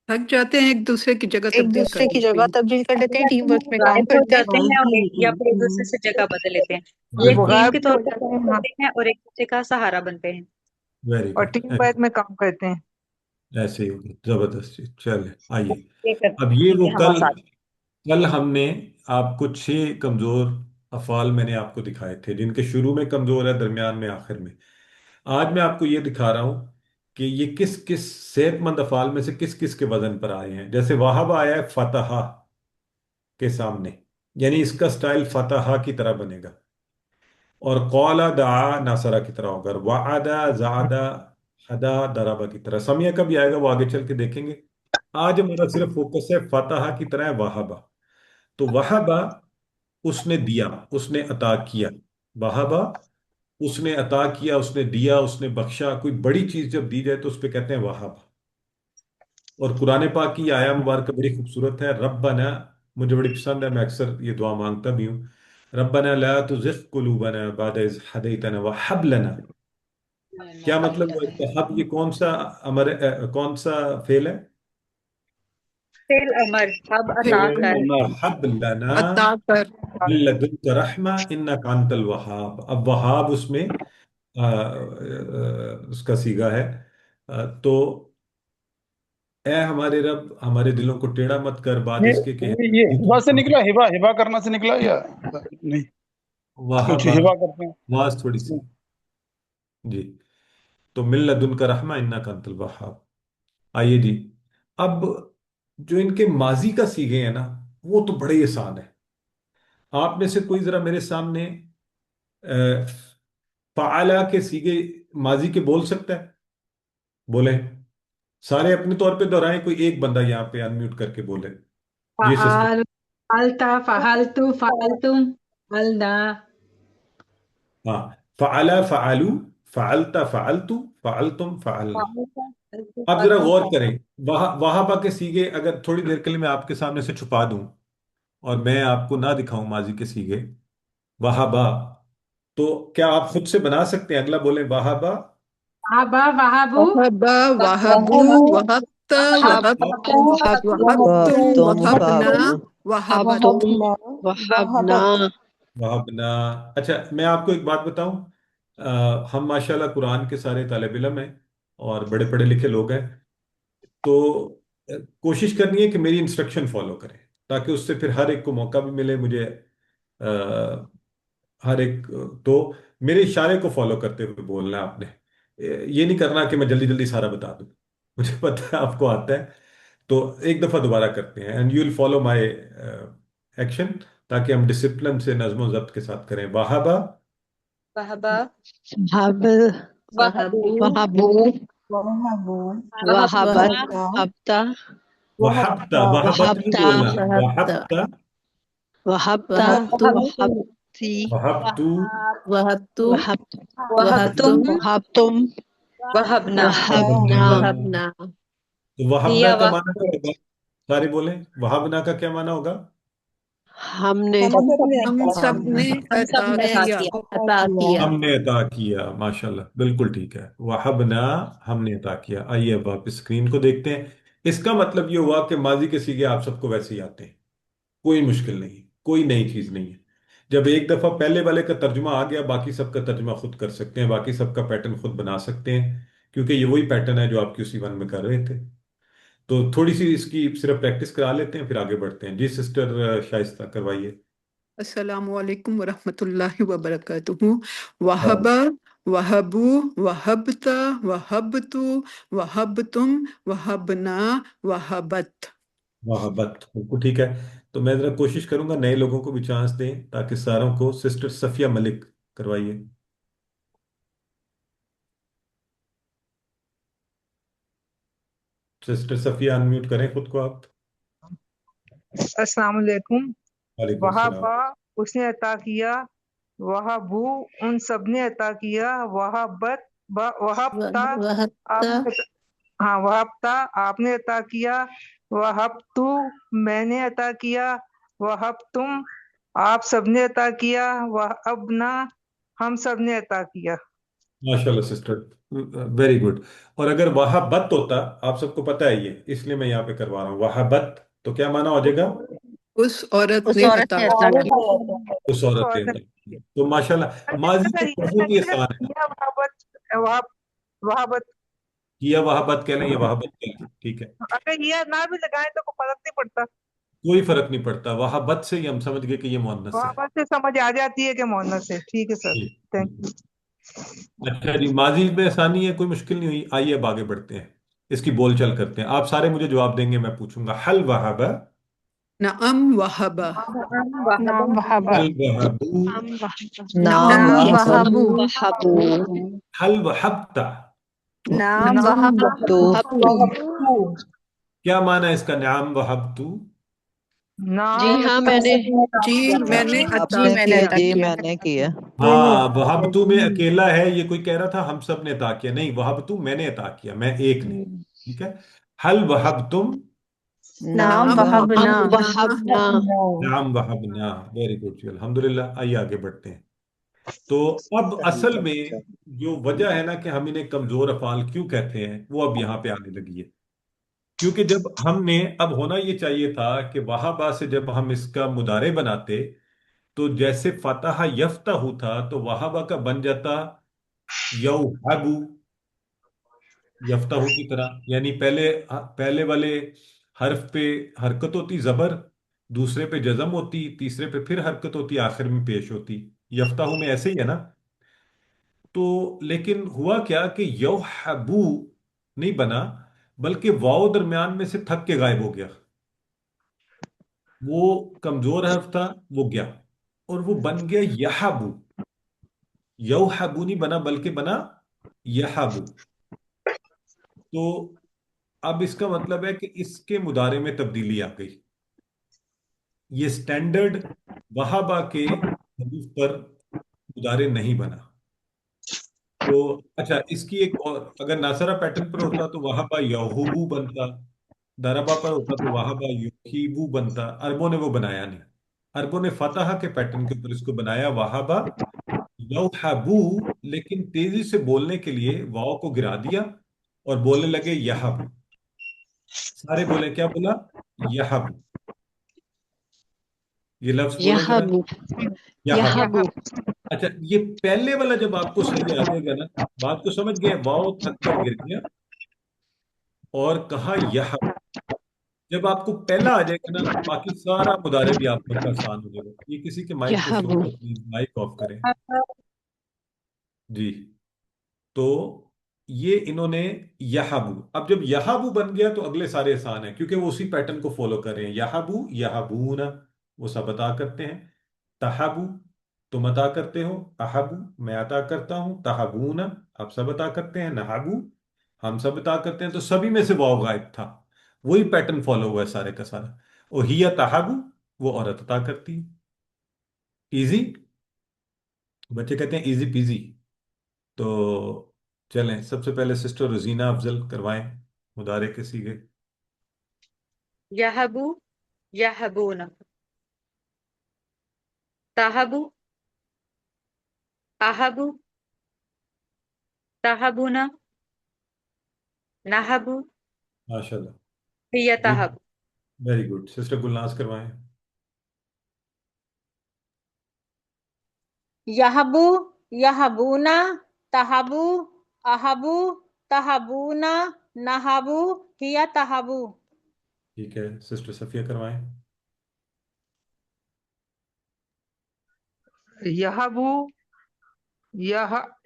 थक जाते हैं, एक दूसरे की जगह एक तब्दील कर दूसरे की देते जगह हैं। तब्दील कर थक देते हैं, जाते टीम हैं, वर्क में काम गायब हो करते हैं। जाते हैं, और या फिर एक दूसरे से जगह बदल लेते हैं। ये एक वो टीम बिल्कुल। गायब के भी तौर हो पर जाते काम हैं, हाँ, करते हैं और एक दूसरे का सहारा बनते हैं। वेरी और गुड। टीम वर्क में काम करते हैं। ऐसे ही होगी, जबरदस्त चीज। चले आइए। ये अब ये करते वो हैं हम कल आसानी। कल हमने आपको छह कमजोर अफाल मैंने आपको दिखाए थे, जिनके शुरू में कमजोर है, दरमियान में, आखिर में। आज मैं आपको ये दिखा रहा हूं कि ये किस किस सेहतमंद अफाल में से किस किस के वजन पर आए हैं। जैसे वाहब आया है फतहा के सामने, यानी इसका स्टाइल फतहा की तरह बनेगा। और कौला दा नासरा की तरह होगा। और वादा जादा हदा दराबा की तरह। समिया का भी आएगा, वो आगे चल के देखेंगे। आज हमारा सिर्फ फोकस है फतहा की तरह है वहाबा। तो वहाबा, उसने दिया, उसने अता किया। वहाबा, उसने अता किया, उसने दिया, उसने बख्शा। कोई बड़ी चीज जब दी जाए तो उस पे कहते हैं वहाबा। और कुरान पाक की आया मुबारक बड़ी खूबसूरत है, रब्बना, मुझे बड़ी पसंद है, मैं अक्सर ये दुआ मांगता भी हूँ। रब्बना ला तुज़िग़ क़ुलूबना बअद इज़ हदैतना व हब लना। क्या मतलब हुआ इसका? हब, ये कौन सा अमर, कौन सा फेल है? फेल अमर, अब फिर अता कर। हब लना अता कर। मिन लदुनका रहमा इन्नका अंतल वहाब। अब वहाब उसमें उसका सीगा है। तो ए हमारे रब, हमारे दिलों को टेढ़ा मत कर, बाद इसके कि ये हिबा से निकला, हिबा हिबा करना से निकला या नहीं? कुछ वाहबा, हिबा करते वास थोड़ी सी। हैं। जी। तो मिन लदुनका रहमा इन्नका अंतल वहाब। आइए जी। अब जो इनके माजी का सीगे हैं ना, वो तो बड़े ही आसान है। आप में से कोई जरा मेरे सामने फ़अला के सीगे माजी के बोल सकता है? बोले। सारे अपने तौर पे दोहराएं, कोई एक बंदा यहाँ पे अनम्यूट करके बोले। जी सिस्टर। फआल फअलता फअलतु फअलतुम फअलना। हाँ, फ़अला फ़अलू, फ़अलता फ़अलतु, फ़अलतुम फ़अलना। अब जरा गौर करें, वहाबा के सीगे अगर थोड़ी देर के लिए मैं आपके सामने से छुपा दूं और मैं आपको ना दिखाऊं माजी के सीगे वहाबा, तो क्या आप खुद से बना सकते हैं? अगला बोले वहाबा। वहाबा वहाबु वहबा, वहबू, वहब, वहब, وهبت وهبتم وهبنا وهبت وهبنا وہبنا. اچھا میں آپ کو ایک بات بتاؤں، ہم ماشاءاللہ قرآن کے سارے طالب علم ہیں اور بڑے پڑھے لکھے لوگ ہیں، تو کوشش کرنی ہے کہ میری انسٹرکشن فالو کریں، تاکہ اس سے پھر ہر ایک کو موقع بھی ملے. مجھے ہر ایک تو میرے اشارے کو فالو کرتے ہوئے بولنا ہے آپ نے. یہ نہیں کرنا کہ میں جلدی جلدی سارا بتا دوں، مجھے پتہ ہے آپ کو آتا ہے. تو ایک دفعہ دوبارہ کرتے ہیں، and you will follow my action, تاکہ ہم ڈسپلن سے نظم و ضبط کے ساتھ کریں. واہبہ وہبا وهب وہبو وهبوا وہبتو وهبت وهبت وہبتا، وہبت نہیں وهبت بولنا، وهبت وہبتا. وهبت وہبتو وهبتي وہبتو وهبت وهبت وہبتم وهبتم وهبتم وہبنا وهبنا وهبنا. تو وہبنا ہیا کا معنی کیا ہوگا؟ سارے بولیں، وہبنا کا کیا معنی ہوگا؟ ہم نے ہم سب نے ہم عطا سب نے عطا کیا کیا. عطا کیا. ہم نے عطا کیا. ماشاءاللہ بالکل ٹھیک ہے. وہبنا، ہم نے عطا کیا. آئیے اب آپ اسکرین کو دیکھتے ہیں. اس کا مطلب یہ ہوا کہ ماضی کے سیغے آپ سب کو ویسے ہی آتے ہیں، کوئی مشکل نہیں، کوئی نئی چیز نہیں ہے. جب ایک دفعہ پہلے والے کا ترجمہ آ گیا، باقی سب کا ترجمہ خود کر سکتے ہیں، باقی سب کا پیٹرن خود بنا سکتے ہیں، کیونکہ یہ وہی پیٹرن ہے جو آپ QC 1 میں کر رہے تھے. تو تھوڑی سی اس کی صرف پریکٹس کرا لیتے ہیں، پھر آگے بڑھتے ہیں. جی سسٹر شائستہ کروائیے. السلام علیکم ورحمۃ اللہ وبرکاتہ. وہب وہبو وہبت وہبتو وہبتم وہبنا وہبت. محبت بالکل ٹھیک ہے. تو میں ذرا کوشش کروں گا نئے لوگوں کو بھی چانس دیں، تاکہ ساروں کو. سسٹر صفیہ ملک کروائیے. سسٹر صفیہ انمیوٹ کریں خود کو آپ. السلام علیکم. وعلیکم السلام. وہابا اس نے عطا کیا، وہابو ان سب نے عطا کیا، وہابت وہبتا وہبتا ہاں وہبتا آپ نے عطا کیا، وہبتو میں نے عطا کیا، وہبتم آپ سب نے عطا کیا، وہبنا ہم سب نے عطا کیا. ماشاءاللہ سسٹر، ویری گڈ. اور اگر وہابت ہوتا، آپ سب کو پتہ ہے یہ، اس لیے میں یہاں پہ کروا رہا ہوں. وہابت تو کیا معنی ہو جائے گا؟ اس عورت اس نے عورت عطا نے عطا کیا. کیا. اس عورت نے عطا کیا. تو ماشاءاللہ ماضی تو بہت ہی آسان ہے. وہابت کیا وہابت کہہ لیں یا وہابت کہہ لیں، ٹھیک ہے، اگر یہ نہ بھی لگائیں تو کوئی فرق نہیں پڑتا، کوئی فرق نہیں پڑتا. وہابت سے ہی ہم سمجھ گئے کہ یہ مؤنث ہے. وہابت سے سمجھ آ جاتی ہے کہ مؤنث ہے. ٹھیک ہے سر، جی. Thank you. اچھا جی، ماضی میں آسانی ہے، کوئی مشکل نہیں ہوئی. آئیے اب آگے بڑھتے ہیں، اس کی بول چال کرتے ہیں. آپ سارے مجھے جواب دیں گے، میں پوچھوں گا. حل وہب، نعم وہبا. نام وہبا. حل وہبو، نام نعم وہبو. وہبو حل وہبت. نام نام وہبا. وہبتو. کیا معنی ہے اس کا؟ نعم وہبتو. جی ہاں میں نے جی میں نے آپ عطا نے میں نے کیا، عطا جی کیا. میں نے کیا. ہاں، وہبتو میں اکیلا ہے، یہ کوئی کہہ رہا تھا ہم سب نے عطا کیا، نہیں، وہبتو میں نے عطا کیا، میں ایک نہیں. ٹھیک ہے. حل وہبتم. نام نام وہبنا. وہبنا. نعم وہبنا. ویری گڈ جی، الحمدللہ. آئیے آگے بڑھتے ہیں. تو اب اصل میں جو وجہ ہے نا کہ ہم انہیں کمزور افعال کیوں کہتے ہیں، وہ اب یہاں پہ آنے لگی ہے. کیونکہ جب ہم نے، اب ہونا یہ چاہیے تھا کہ وہابا سے جب ہم اس کا مضارع بناتے، تو جیسے فتح یفتح تھا تو وہابا کا بن جاتا یوہبو، یفتح کی طرح. یعنی پہلے والے حرف پہ حرکت ہوتی زبر، دوسرے پہ جزم ہوتی، تیسرے پہ پھر حرکت ہوتی، آخر میں پیش ہوتی. یفتح میں ایسے ہی ہے نا. تو لیکن ہوا کیا کہ یوحبو نہیں بنا، بلکہ واؤ درمیان میں سے تھک کے غائب ہو گیا. وہ کمزور حرف تھا، وہ گیا، اور وہ بن گیا یحبو. یوحبو نہیں بنا، بلکہ بنا یحبو. تو اب اس کا مطلب ہے کہ اس کے مضارع میں تبدیلی آ گئی. یہ سٹینڈرڈ وہابا کے حروف پر مضارع نہیں بنا. تو اچھا، اس کی ایک اور، اگر ناصرہ پیٹرن پر ہوتا تو وہابا یہوبو بنتا، دربا پر ہوتا تو وہابا یوہیبو بنتا. عربوں نے وہ بنایا نہیں. عربوں نے فتح کے پیٹرن کے اوپر اس کو بنایا وہابا یوحبو، لیکن تیزی سے بولنے کے لیے واؤ کو گرا دیا اور بولنے لگے یہبو. سارے بولیں، کیا بولا؟ یحب. یہ لفظ بولیں ذرا. یحب یحب. یحب اچھا، یہ پہلے والا جب آپ کو صحیح آ جائے گا نا، بات کو سمجھ گئے، واؤ تھک کر گر گیا اور کہا یحب. جب آپ کو پہلا آ جائے گا نا، باقی سارا مضارع بھی آپ پر آسان ہو جائے گا. یہ کسی کے مائک پہ یحب شور ہے، پلیز مائک آف کریں. جی. تو یہ انہوں نے یحبو. اب جب یحبو بن گیا تو اگلے سارے آسان ہیں، کیونکہ وہ اسی پیٹرن کو فالو کر رہے ہیں. یحبو، یحبون، وہ سب عطا کرتے ہیں. تحبو، تم عطا کرتے ہو. احبو، میں عطا کرتا ہوں. تحبون، آپ سب عطا کرتے ہیں. نحبو، ہم سب عطا کرتے ہیں. تو سبھی میں سے واو غائب تھا. وہی پیٹرن فالو ہوا ہے سارے کا سارا. اور ہی تحبو، وہ عورت عطا کرتی ہے. ایزی. بچے کہتے ہیں ایزی پیزی. تو چلیں، سب سے پہلے سسٹر رزینہ افضل کروائیں مضارع کے صیغے. یحبو یحبون، تحبو احبو تحبون، نحبو ماشاء اللہ. ہی جی، تحب. Very good. سسٹر گلناز کروائیں. یحبو یحبونا، تحبو احبو تحبونا، نحبو ہی تحبو. ٹھیک ہے، سسٹر صفیہ کروائیں. یحبو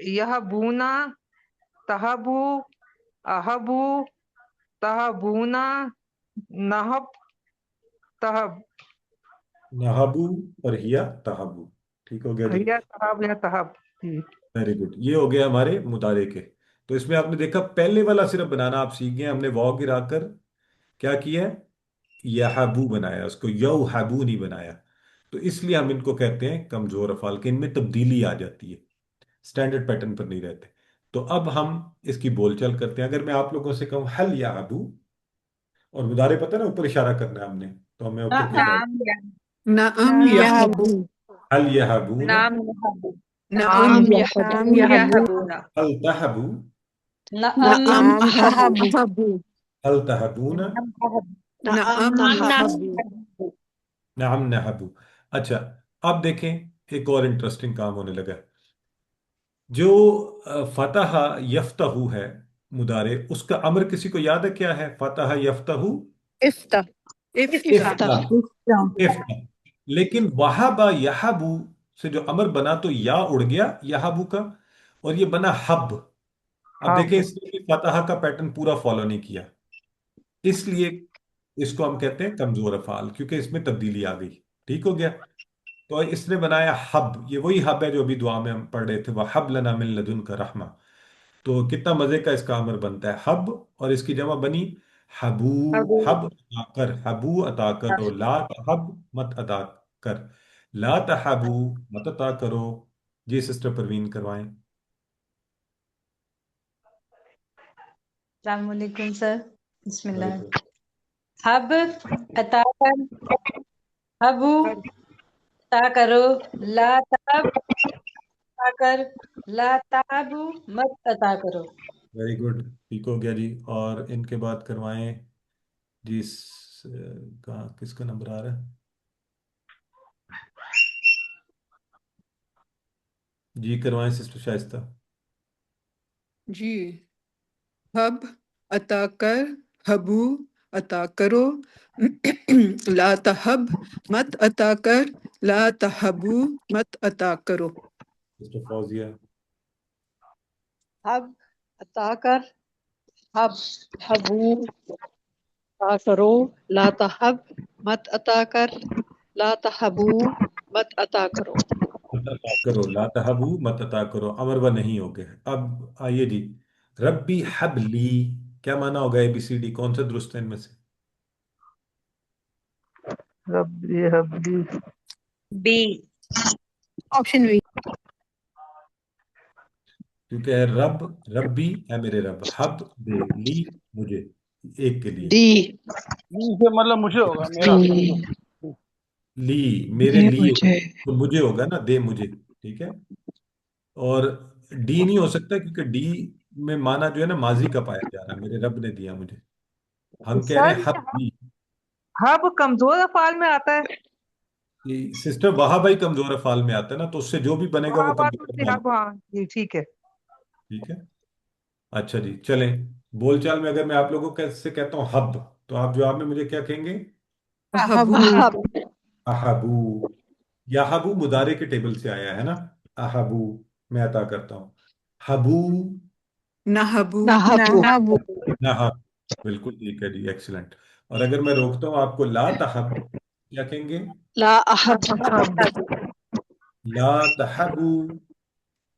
یحبونا، تحبو احبو تحبونا، نحب تحب. نہبو اور ہیا تہبو. ٹھیک ہو گیا جی. یا تحب یا تحب. جی. Very good. یہ ہو گیا ہمارے مضارع کے. تو اس میں آپ نے دیکھا پہلے والا صرف بنانا آپ سیکھ گئے. ہم نے واو گرا کر کیا کیا ہے؟ یحبو بنایا، اس کو یوحبو نہیں بنایا. تو اس لیے ہم ان کو کہتے ہیں کمزور افعال، کہ ان میں تبدیلی آ جاتی ہے، سٹینڈرڈ پیٹرن پر نہیں رہتے. تو اب ہم اس کی بول چال کرتے ہیں. اگر میں آپ لوگوں سے کہوں حل یحبو، اور مضارع پتہ ہے نا اوپر اشارہ کرنا ہے ہم نے، تو ہمیں اوپر کی طرف. نعم نعم یحب یحبو حل یحبون، نعم یحبو، نعم نعم یحبو یحب یحبون، هل تهبو، نعم نعم نعم نحب نحبو هل تهبون. نعم یحب، نعم نعم نحب نحبو. نعم نحبو. اچھا، اب دیکھیں ایک اور انٹرسٹنگ کام ہونے لگا. جو فتح یفتح ہے مضارع، اس کا امر کسی کو یاد ہے کیا ہے؟ فتح یفتح، افتح افتح افتح. افتح افتح. لیکن وہب یحبو سے جو امر بنا تو یا اڑ گیا یحبو کا، اور یہ بنا حب. اب حب دیکھیں اس نے فتح کا پیٹرن پورا فالو نہیں کیا، اس لیے اس کو ہم کہتے ہیں کمزور افعال، کیونکہ اس میں تبدیلی آ گئی. ٹھیک ہو گیا. تو اس نے بنایا حب. یہ وہی حب ہے جو ابھی دعا میں ہم پڑھ رہے تھے، وَحَبْ لَنَا مِن لَدُنْكَ رَحْمَةً. تو کتنا مزے کا اس کا امر بنتا ہے حب، اور اس کی جمع بنی حبو. حبو. حب عطا کر، حبو عطا کرو. لا تحب، مت عطا کر. لا تحبو، مت عطا کرو. جی سسٹر پروین کروائیں. السلام علیکم سر. بسم اللہ. وعلیکم. حب عطا کر، حبو عطا کرو. لا تحب عطا کر، لا تحبو مت عطا کرو. Very good. ٹھیک ہو گیا جی. اور ان کے بعد کروائیں جی. کہاں کس کا نمبر آ رہا ہے؟ جی کروائیں سسٹر شائستہ. جی. حب عطا کر، حبو عطا کرو. لا تحب مت عطا کر، لا تحبو مت عطا کرو. سسٹر فوزیہ. حب عطا کر، حب حبو عطا کرو. لا تحب مت عطا کر، لا تحبو مت عطا کرو. مت عطا کرو. لا تحبو مت عطا کرو. امر و نہیں ہو گئے. اب آئیے جی. ربی حبلی، کیا معنی ہوگا اے بی سی ڈی؟ کون سا درست ہے ان میں سے؟ ربی حبلی. بی. آپشن وی. کیونکہ ہے رب، ربی ہے میرے رب، حب دے لی مجھے، ایک کے لیے. ڈی سے مطلب مجھے ہوگا، میرا ڈی لی میرے یہ لیے، مجھے تو مجھے ہوگا نا، دے مجھے. ٹھیک ہے. اور ڈی نہیں ہو سکتا، کیونکہ ڈی میں معنی جو ہے نا ماضی کا پایا جا رہا ہے، میرے رب نے دیا مجھے. हम कह रहे सर हैं हब भी। हब कमजोर अफाल में आता है। सिस्टर वहां भाई कमजोर अफाल में आता है ना, तो उससे जो भी बनेगा वो वहाबा तो कमजोर अफाल। हब, हाँ जी ठीक है। ठीक है। अच्छा जी चलें। बोलचाल में अगर मैं आप लोगों को कैसे कहता हूँ हब, तो आप जवाब में मुझे क्या कहेंगे? अहबू। أحب अहबू। याहबू मुदारे के टेबल से आया है ना। अहबू, मैं अता करता हूँ। हबू, नहबू। نهب नहबू। नहब। बिल्कुल ठीक है जी, एक्सीलेंट। और अगर मैं रोकता हूँ आपको, ला तहब, क्या कहेंगे? لا أحب अहब। ला तहबू।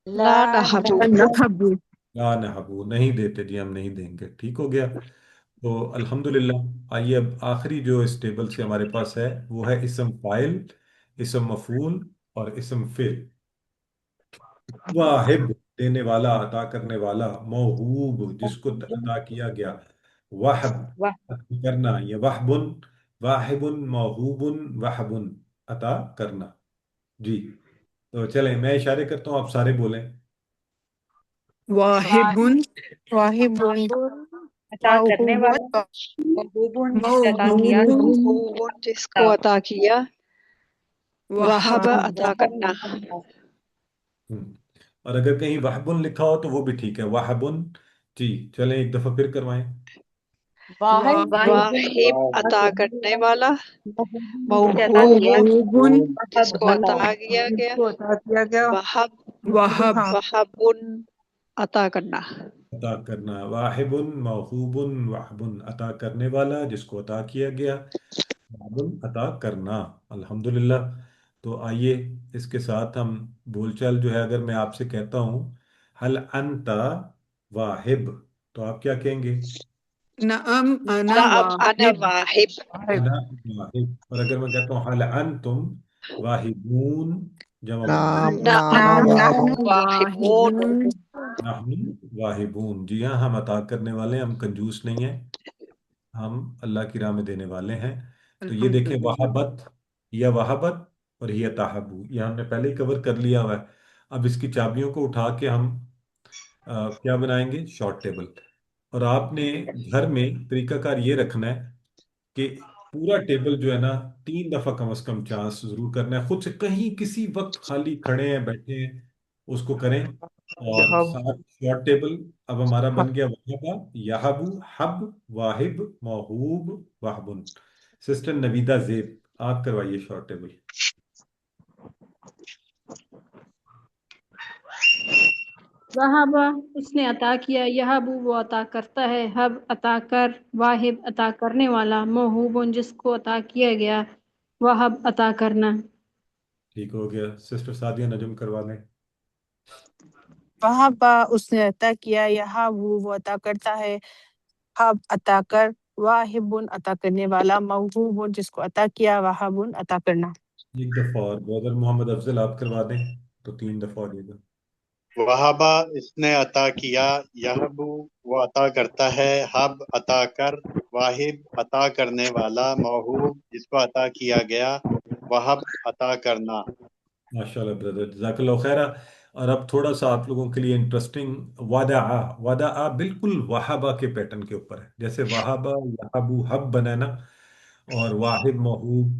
لا نهب नहबू। ला नहबू, नहीं देते जी, हम नहीं देंगे। ठीक हो गया। तो अल्हम्दुलिल्लाह, आइए अब आखिरी जो इस टेबल से हमारे पास है वो है इसम फाइल, इसम मफूल और इसम फिल। वाहिब, देने वाला, अता करने वाला। मौहूब, जिसको अता किया गया। वहब, वाह। अता करना। ये वहबुन, वाहिबुन, मौहूबुन, वहबुन, अता करना। जी। तो चलें, मैं इशारे करता हूँ, आप सारे बोलें। वाहिबुन। वाहिबुन। वाहिबुन, अता करने मौहूबुन। वाला। महबूबुन, जिसे अता किया गया। मौहूबुन। महबूब जिसको अता किया वहब वहब। अता करना हम्म। और अगर कहीं वहबुन लिखा हो तो वो भी ठीक है, वहबुन। जी। चलें, एक दफा फिर करवाएं। वाहिब वाहिबुन, वाहिब अता अता करने करने वाला। वाला महबूबुन, जिसे अता मौहूब किया। मौहूबुन। वहब, जिसको अता अता किया गया जिसको अता किया गया। वहब वहब। हाँ वहबुन अता करना अता करना। वाहिबुन, मौहूबुन, वहबुन, अता करने वाला, जिसको अता किया गया। वहबुन, अता करना। अल्हम्दुलिल्लाह। तो आइए, इसके साथ हम बोलचाल जो है, अगर मैं आपसे कहता हूँ हल अंता वाहिब, तो आप क्या कहेंगे? नअम अना नअम अना वाहिब। वाहिब वाहिब। अना वाहिब। और अगर मैं कहता हूँ हल अंतुम वाहिबून, जमा नाम मुन्नस। नाम नअम नम वाहिब। नहनु नहनु वाहिबून वाहिबुन। नहनु वाहिबून। जी हाँ, हम अता करने वाले हैं, हम कंजूस नहीं हैं, हम अल्लाह की राह में देने वाले हैं। तो ये देखें, अल्हम्दुलिल्लाह। वहाबत या वहाबत और ये ताहबू, ये हमने पहले ही कवर कर लिया हुआ है। अब इसकी चाबियों को उठा के हम क्या बनाएंगे? Short table. और आपने घर में तरीकाकार ये रखना है कि पूरा टेबल जो है ना, 3 दफा कम से कम चांस जरूर करना है, खुद से कहीं किसी वक्त खाली खड़े हैं बैठे हैं उसको करें। और हब साथ शॉर्ट टेबल अब हमारा बन गया, वहाबा, याहबू, हब, वाहिब, मौहूब, वाहबुन। सिस्टर नवीदा जेब, आप करवाइए शॉर्ट टेबल। वहाबा, उसने अता किया। यहबू, वो अता करता है। हब, अता कर। वाहिब, अता करने वाला। मौहूबुन, जिसको अता किया गया। वहब, अता करना। ठीक हो गया। सिस्टर सादिया नजम करवा दें। वहाबा, उसने अता किया। यहाँ वो अता करता है। हब, अता कर। वाहिबुन, अता करने वाला। मौहूबुन, जिसको अता किया। वहाबुन, अता करना। एक दफा और ब्रदर मोहम्मद अफजल आप करवा दें, तो 3 दफा हो जाएगा। वहाबा, इसने अता किया। यहबू, वो अता करता है। हब, अता कर। वाहिब, अता करने वाला। मौहूब, जिसको अता किया गया। वहब, अता करना। माशाल्लाह ब्रदर, जज़ाकल्लाह खैरा। और अब थोड़ा सा आप लोगों के लिए इंटरेस्टिंग, वादा। वादा बिल्कुल वहाबा के पैटर्न के ऊपर है, जैसे वहाबा यहाबू हब बना है ना, और वाहिब, महूब,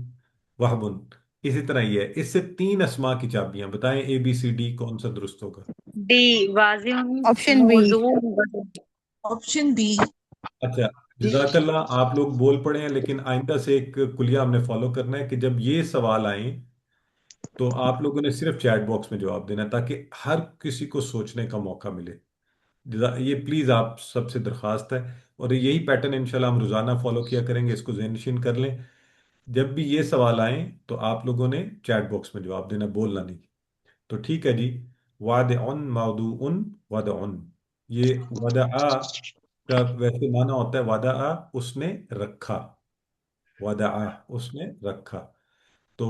वहबुन, इसी तरह ही है। इससे 3 अस्मा की चाबियां बताएं, ABCD, कौन सा दुरुस्त होगा? डी, वाजिम, ऑप्शन बी। मौजूद। Option B. अच्छा, जज़ाकल्लाह, आप लोग बोल पड़े हैं, लेकिन आइंदा से एक कुलिया हमने फॉलो करना है कि जब ये सवाल आए तो आप लोगों ने सिर्फ चैट बॉक्स में जवाब देना है, ताकि हर किसी को सोचने का मौका मिले। ये प्लीज आप सबसे दरख्वास्त है। और यही पैटर्न इंशाल्लाह हम रोजाना फॉलो किया करेंगे, इसको ज़हननशीन कर लें। जब भी ये सवाल आए तो आप लोगों ने चैट बॉक्स में जवाब देना, बोलना नहीं। तो ठीक है जी। वाद उन मौदू उन वद उन, ये वदा का वैसे माना होता है, वादा उसने रखा, वदा उसने रखा। तो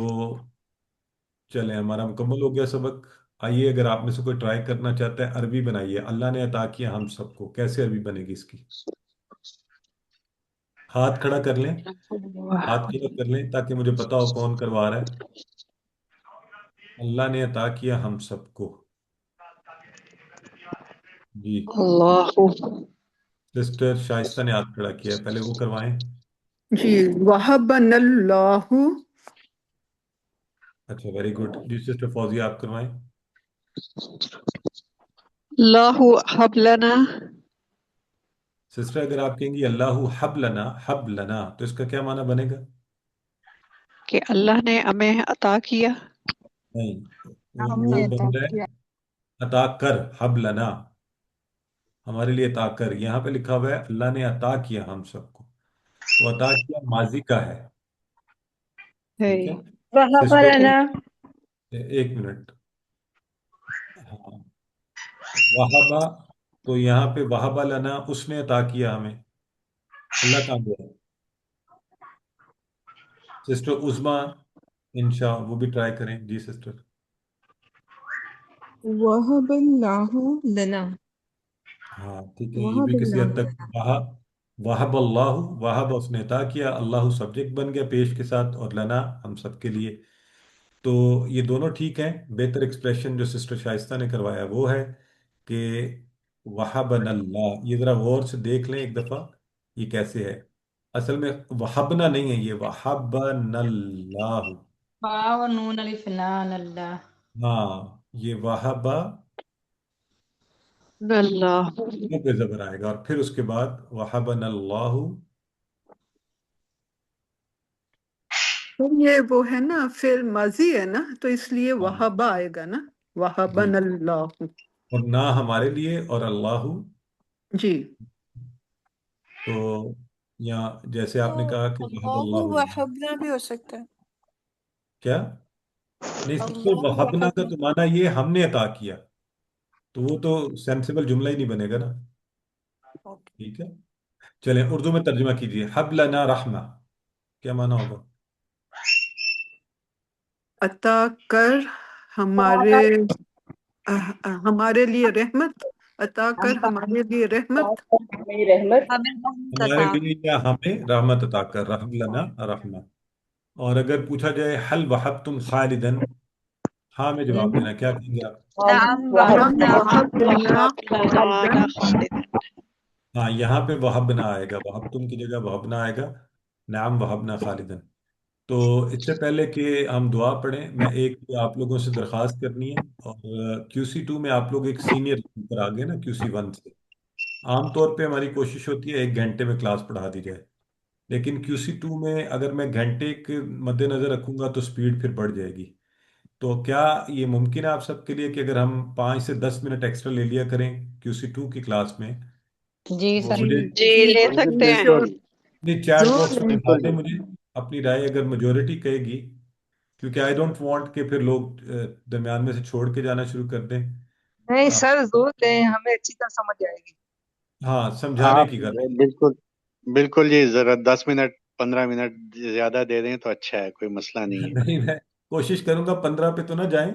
चलें, हमारा मुकम्मल हो गया सबक। आइए, अगर आप में से कोई ट्राई करना चाहता है, अरबी बनाइए। अल्लाह ने अता किया हम सबको, कैसे अरबी बनेगी इसकी? हाथ खड़ा कर लें, हाथ खड़ा कर लें ताकि मुझे पता हो कौन करवा रहा है। अल्लाह ने अता किया हम सबको। जी। अल्लाहु سسٹر شائستہ نے ہاتھ کھڑا کیا ہے، پہلے وہ کروائیں. جی وہبنا اللہ اچھا ویری گڈ. جی سسٹر فوزیہ آپ کروائیں. اللہ حب لنا، سسٹر اگر آپ کہیں گی اللہ حب لنا تو اس کا کیا معنی بنے گا؟ کہ اللہ نے ہمیں عطا کیا. نہیں، ہم وہ نے بن عطا رہا کیا. ہے عطا کر. حب لنا ہمارے لیے عطا کر، یہاں پہ لکھا ہوا ہے اللہ نے عطا کیا ہم سب کو، تو عطا کیا ماضی کا ہے. ہے ٹھیک ہے وهب سسٹر، لنا. ایک منٹ. ہاں وہابا، تو یہاں پہ وہابا لنا اس نے عطا کیا ہمیں، اللہ کہاں گیا؟ سسٹر عظما انشا وہ بھی ٹرائی کریں. جی سسٹر. وہب اللہ لنا. ہاں ٹھیک ہے، یہ وہب بھی کسی حد اللہ. تک وہب اللہ، وہب اس نے عطا کیا، اللہ سبجیکٹ بن گیا پیش کے ساتھ، اور لنا ہم سب کے لیے. تو یہ دونوں ٹھیک ہیں. بہتر ایکسپریشن جو سسٹر شائستہ نے کروایا وہ ہے کہ وہبن اللہ. یہ ذرا غور سے دیکھ لیں ایک دفعہ یہ کیسے ہے. اصل میں وہبنا نہیں ہے، یہ وہبن اللہ. واو نون الف لام اللہ. ہاں یہ وہبا اللہ. منہ پہ زبر آئے گا، اور پھر اس کے بعد وہبن اللہ. پھر یہ وہ ہے نا فعل ماضی ہے نا تو اس لیے ہاں وہبا آئے گا نا، جی، وہبنا اللہ. اور نہ ہمارے لیے اور اللہ. جی تو یہاں جیسے آپ نے تو کہا کہ وہب اللہ اللہ لنا. وحبنا بھی ہو سکتا ہے. کیا؟ نہیں سسٹر اللہ وہبنا کا وحبنا. تو معنی یہ ہم نے عطا کیا، تو وہ تو سینسیبل جملہ ہی نہیں بنے گا نا. اوکے. ٹھیک ہے چلیں اردو میں ترجمہ کیجیے. حب لنا رحمہ کیا معنی ہوگا؟ عطا کر ہمارے ہمارے لیے رحمت، عطا کر ہمارے لیے رحمت. ہمیں رحمت ہمارے عطا. لیے یا ہمیں رحمت عطا کر، رحم لنا رحمہ. اور اگر پوچھا جائے حل وحب تم خالدن، ہاں میں جواب دینا، کیا کہیں گے آپ؟ نعم ہم وہبنا. وہبنا وحب لنا خالدن. خالدا. ہاں یہاں پہ وہبنا آئے گا، وہب تم کی جگہ وہبنا آئے گا. نعم وہبنا خالدن. تو اس سے پہلے کہ ہم دعا پڑھیں، میں ایک آپ لوگوں سے درخواست کرنی ہے. اور کیو سی 2 میں آپ لوگ ایک سینئر پر آ گئے نا کیو سی 1 سے. عام طور پہ ہماری کوشش ہوتی ہے 1 گھنٹے میں کلاس پڑھا دی جائے، لیکن کیو سی 2 میں اگر میں گھنٹے کے مد نظر رکھوں گا تو سپیڈ پھر بڑھ جائے گی. تو کیا یہ ممکن ہے آپ سب کے لیے کہ اگر ہم 5 سے 10 منٹ ایکسٹرا لے لیا کریں کیو سی 2 کی کلاس میں؟ جی وہ سر. جی مجھے جی جی لے جی سکتے ہیں. شور اپنی چیٹ ضرور باکس میں لیں. بتا دیں مجھے اپنی رائے، اگر میجورٹی کہے گی، کیونکہ آئی ڈونٹ وانٹ کہ پھر لوگ درمیان میں سے چھوڑ کے جانا شروع کر دیں. نہیں سر ضرور لیں، ہمیں اچھی طرح سمجھ آئے گی. ہاں سمجھانے آپ کی کر. بالکل بالکل جی، ذرا 10 منٹ 15 منٹ زیادہ دے دیں تو اچھا ہے، کوئی مسئلہ نہیں ہے. نہیں میں کوشش کروں گا 15 پہ تو نہ جائیں،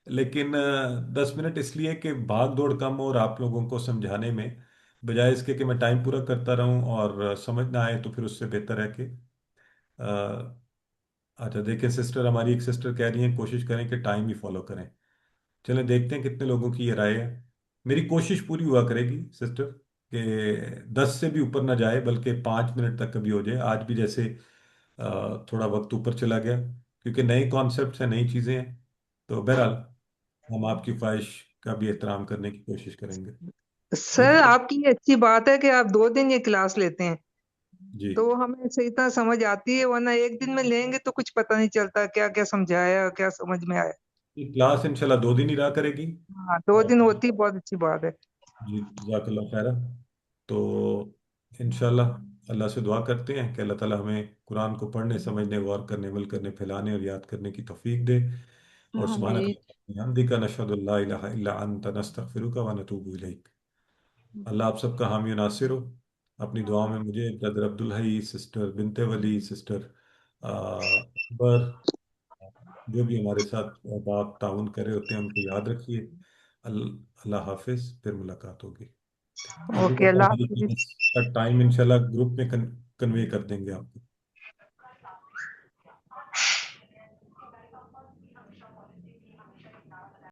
لیکن 10 منٹ اس لیے کہ بھاگ دوڑ کم ہو اور آپ لوگوں کو سمجھانے میں، بجائے اس کے کہ میں ٹائم پورا کرتا رہوں اور سمجھ نہ آئے، تو پھر اس سے بہتر ہے کہ اچھا دیکھیں سسٹر، ہماری ایک سسٹر کہہ رہی ہیں کوشش کریں کہ ٹائم ہی فالو کریں. چلیں دیکھتے ہیں کتنے لوگوں کی یہ رائے ہے. میری کوشش پوری ہوا کرے گی سسٹر کہ 10 سے بھی اوپر نہ جائے، بلکہ 5 منٹ تک کبھی ہو جائے. آج بھی جیسے تھوڑا وقت اوپر چلا گیا کیونکہ نئے کانسیپٹس ہیں، نئی چیزیں ہیں. تو بہرحال ہم آپ کی خواہش کا بھی احترام کرنے کی کوشش کریں گے. سر ٹھیک ہے آپ کی یہ اچھی بات ہے کہ آپ 2 دن یہ کلاس لیتے ہیں جی. تو ہمیں صحیح طرح سمجھ آتی ہے، ورنہ ایک دن میں لیں گے تو کچھ پتہ نہیں چلتا کیا کیا سمجھایا کیا سمجھ میں آیا. یہ کلاس انشاءاللہ 2 دن ہی رہا کرے گی. ہاں 2 دن اور ہوتی بہت اچھی بات ہے. جی جزاک اللہ خیرہ. تو انشاءاللہ اللہ سے دعا کرتے ہیں کہ اللہ تعالیٰ ہمیں قرآن کو پڑھنے، سمجھنے، غور کرنے، عمل کرنے، پھیلانے اور یاد کرنے کی توفیق دے. اور سبحانک آمین. اللہم بحمدک نشہد ان لا الہ الا انت نستغفرک و نتوب الیک. اللہ آپ سب کا حامی و ناصر ہو. اپنی دعاؤں میں مجھے، برادر عبدالحی، سسٹر بنت ولی، سسٹر اکبر، جو بھی ہمارے ساتھ بات تعاون کر رہے ہوتے ہیں ان کو یاد رکھیے. اللہ حافظ، پھر ملاقات ہوگی. مجھے اوکے لگتا ہے اللہ ہماری حافظ. کلاس کا ٹائم انشاءاللہ گروپ میں کنوے کر دیں گے آپ کو.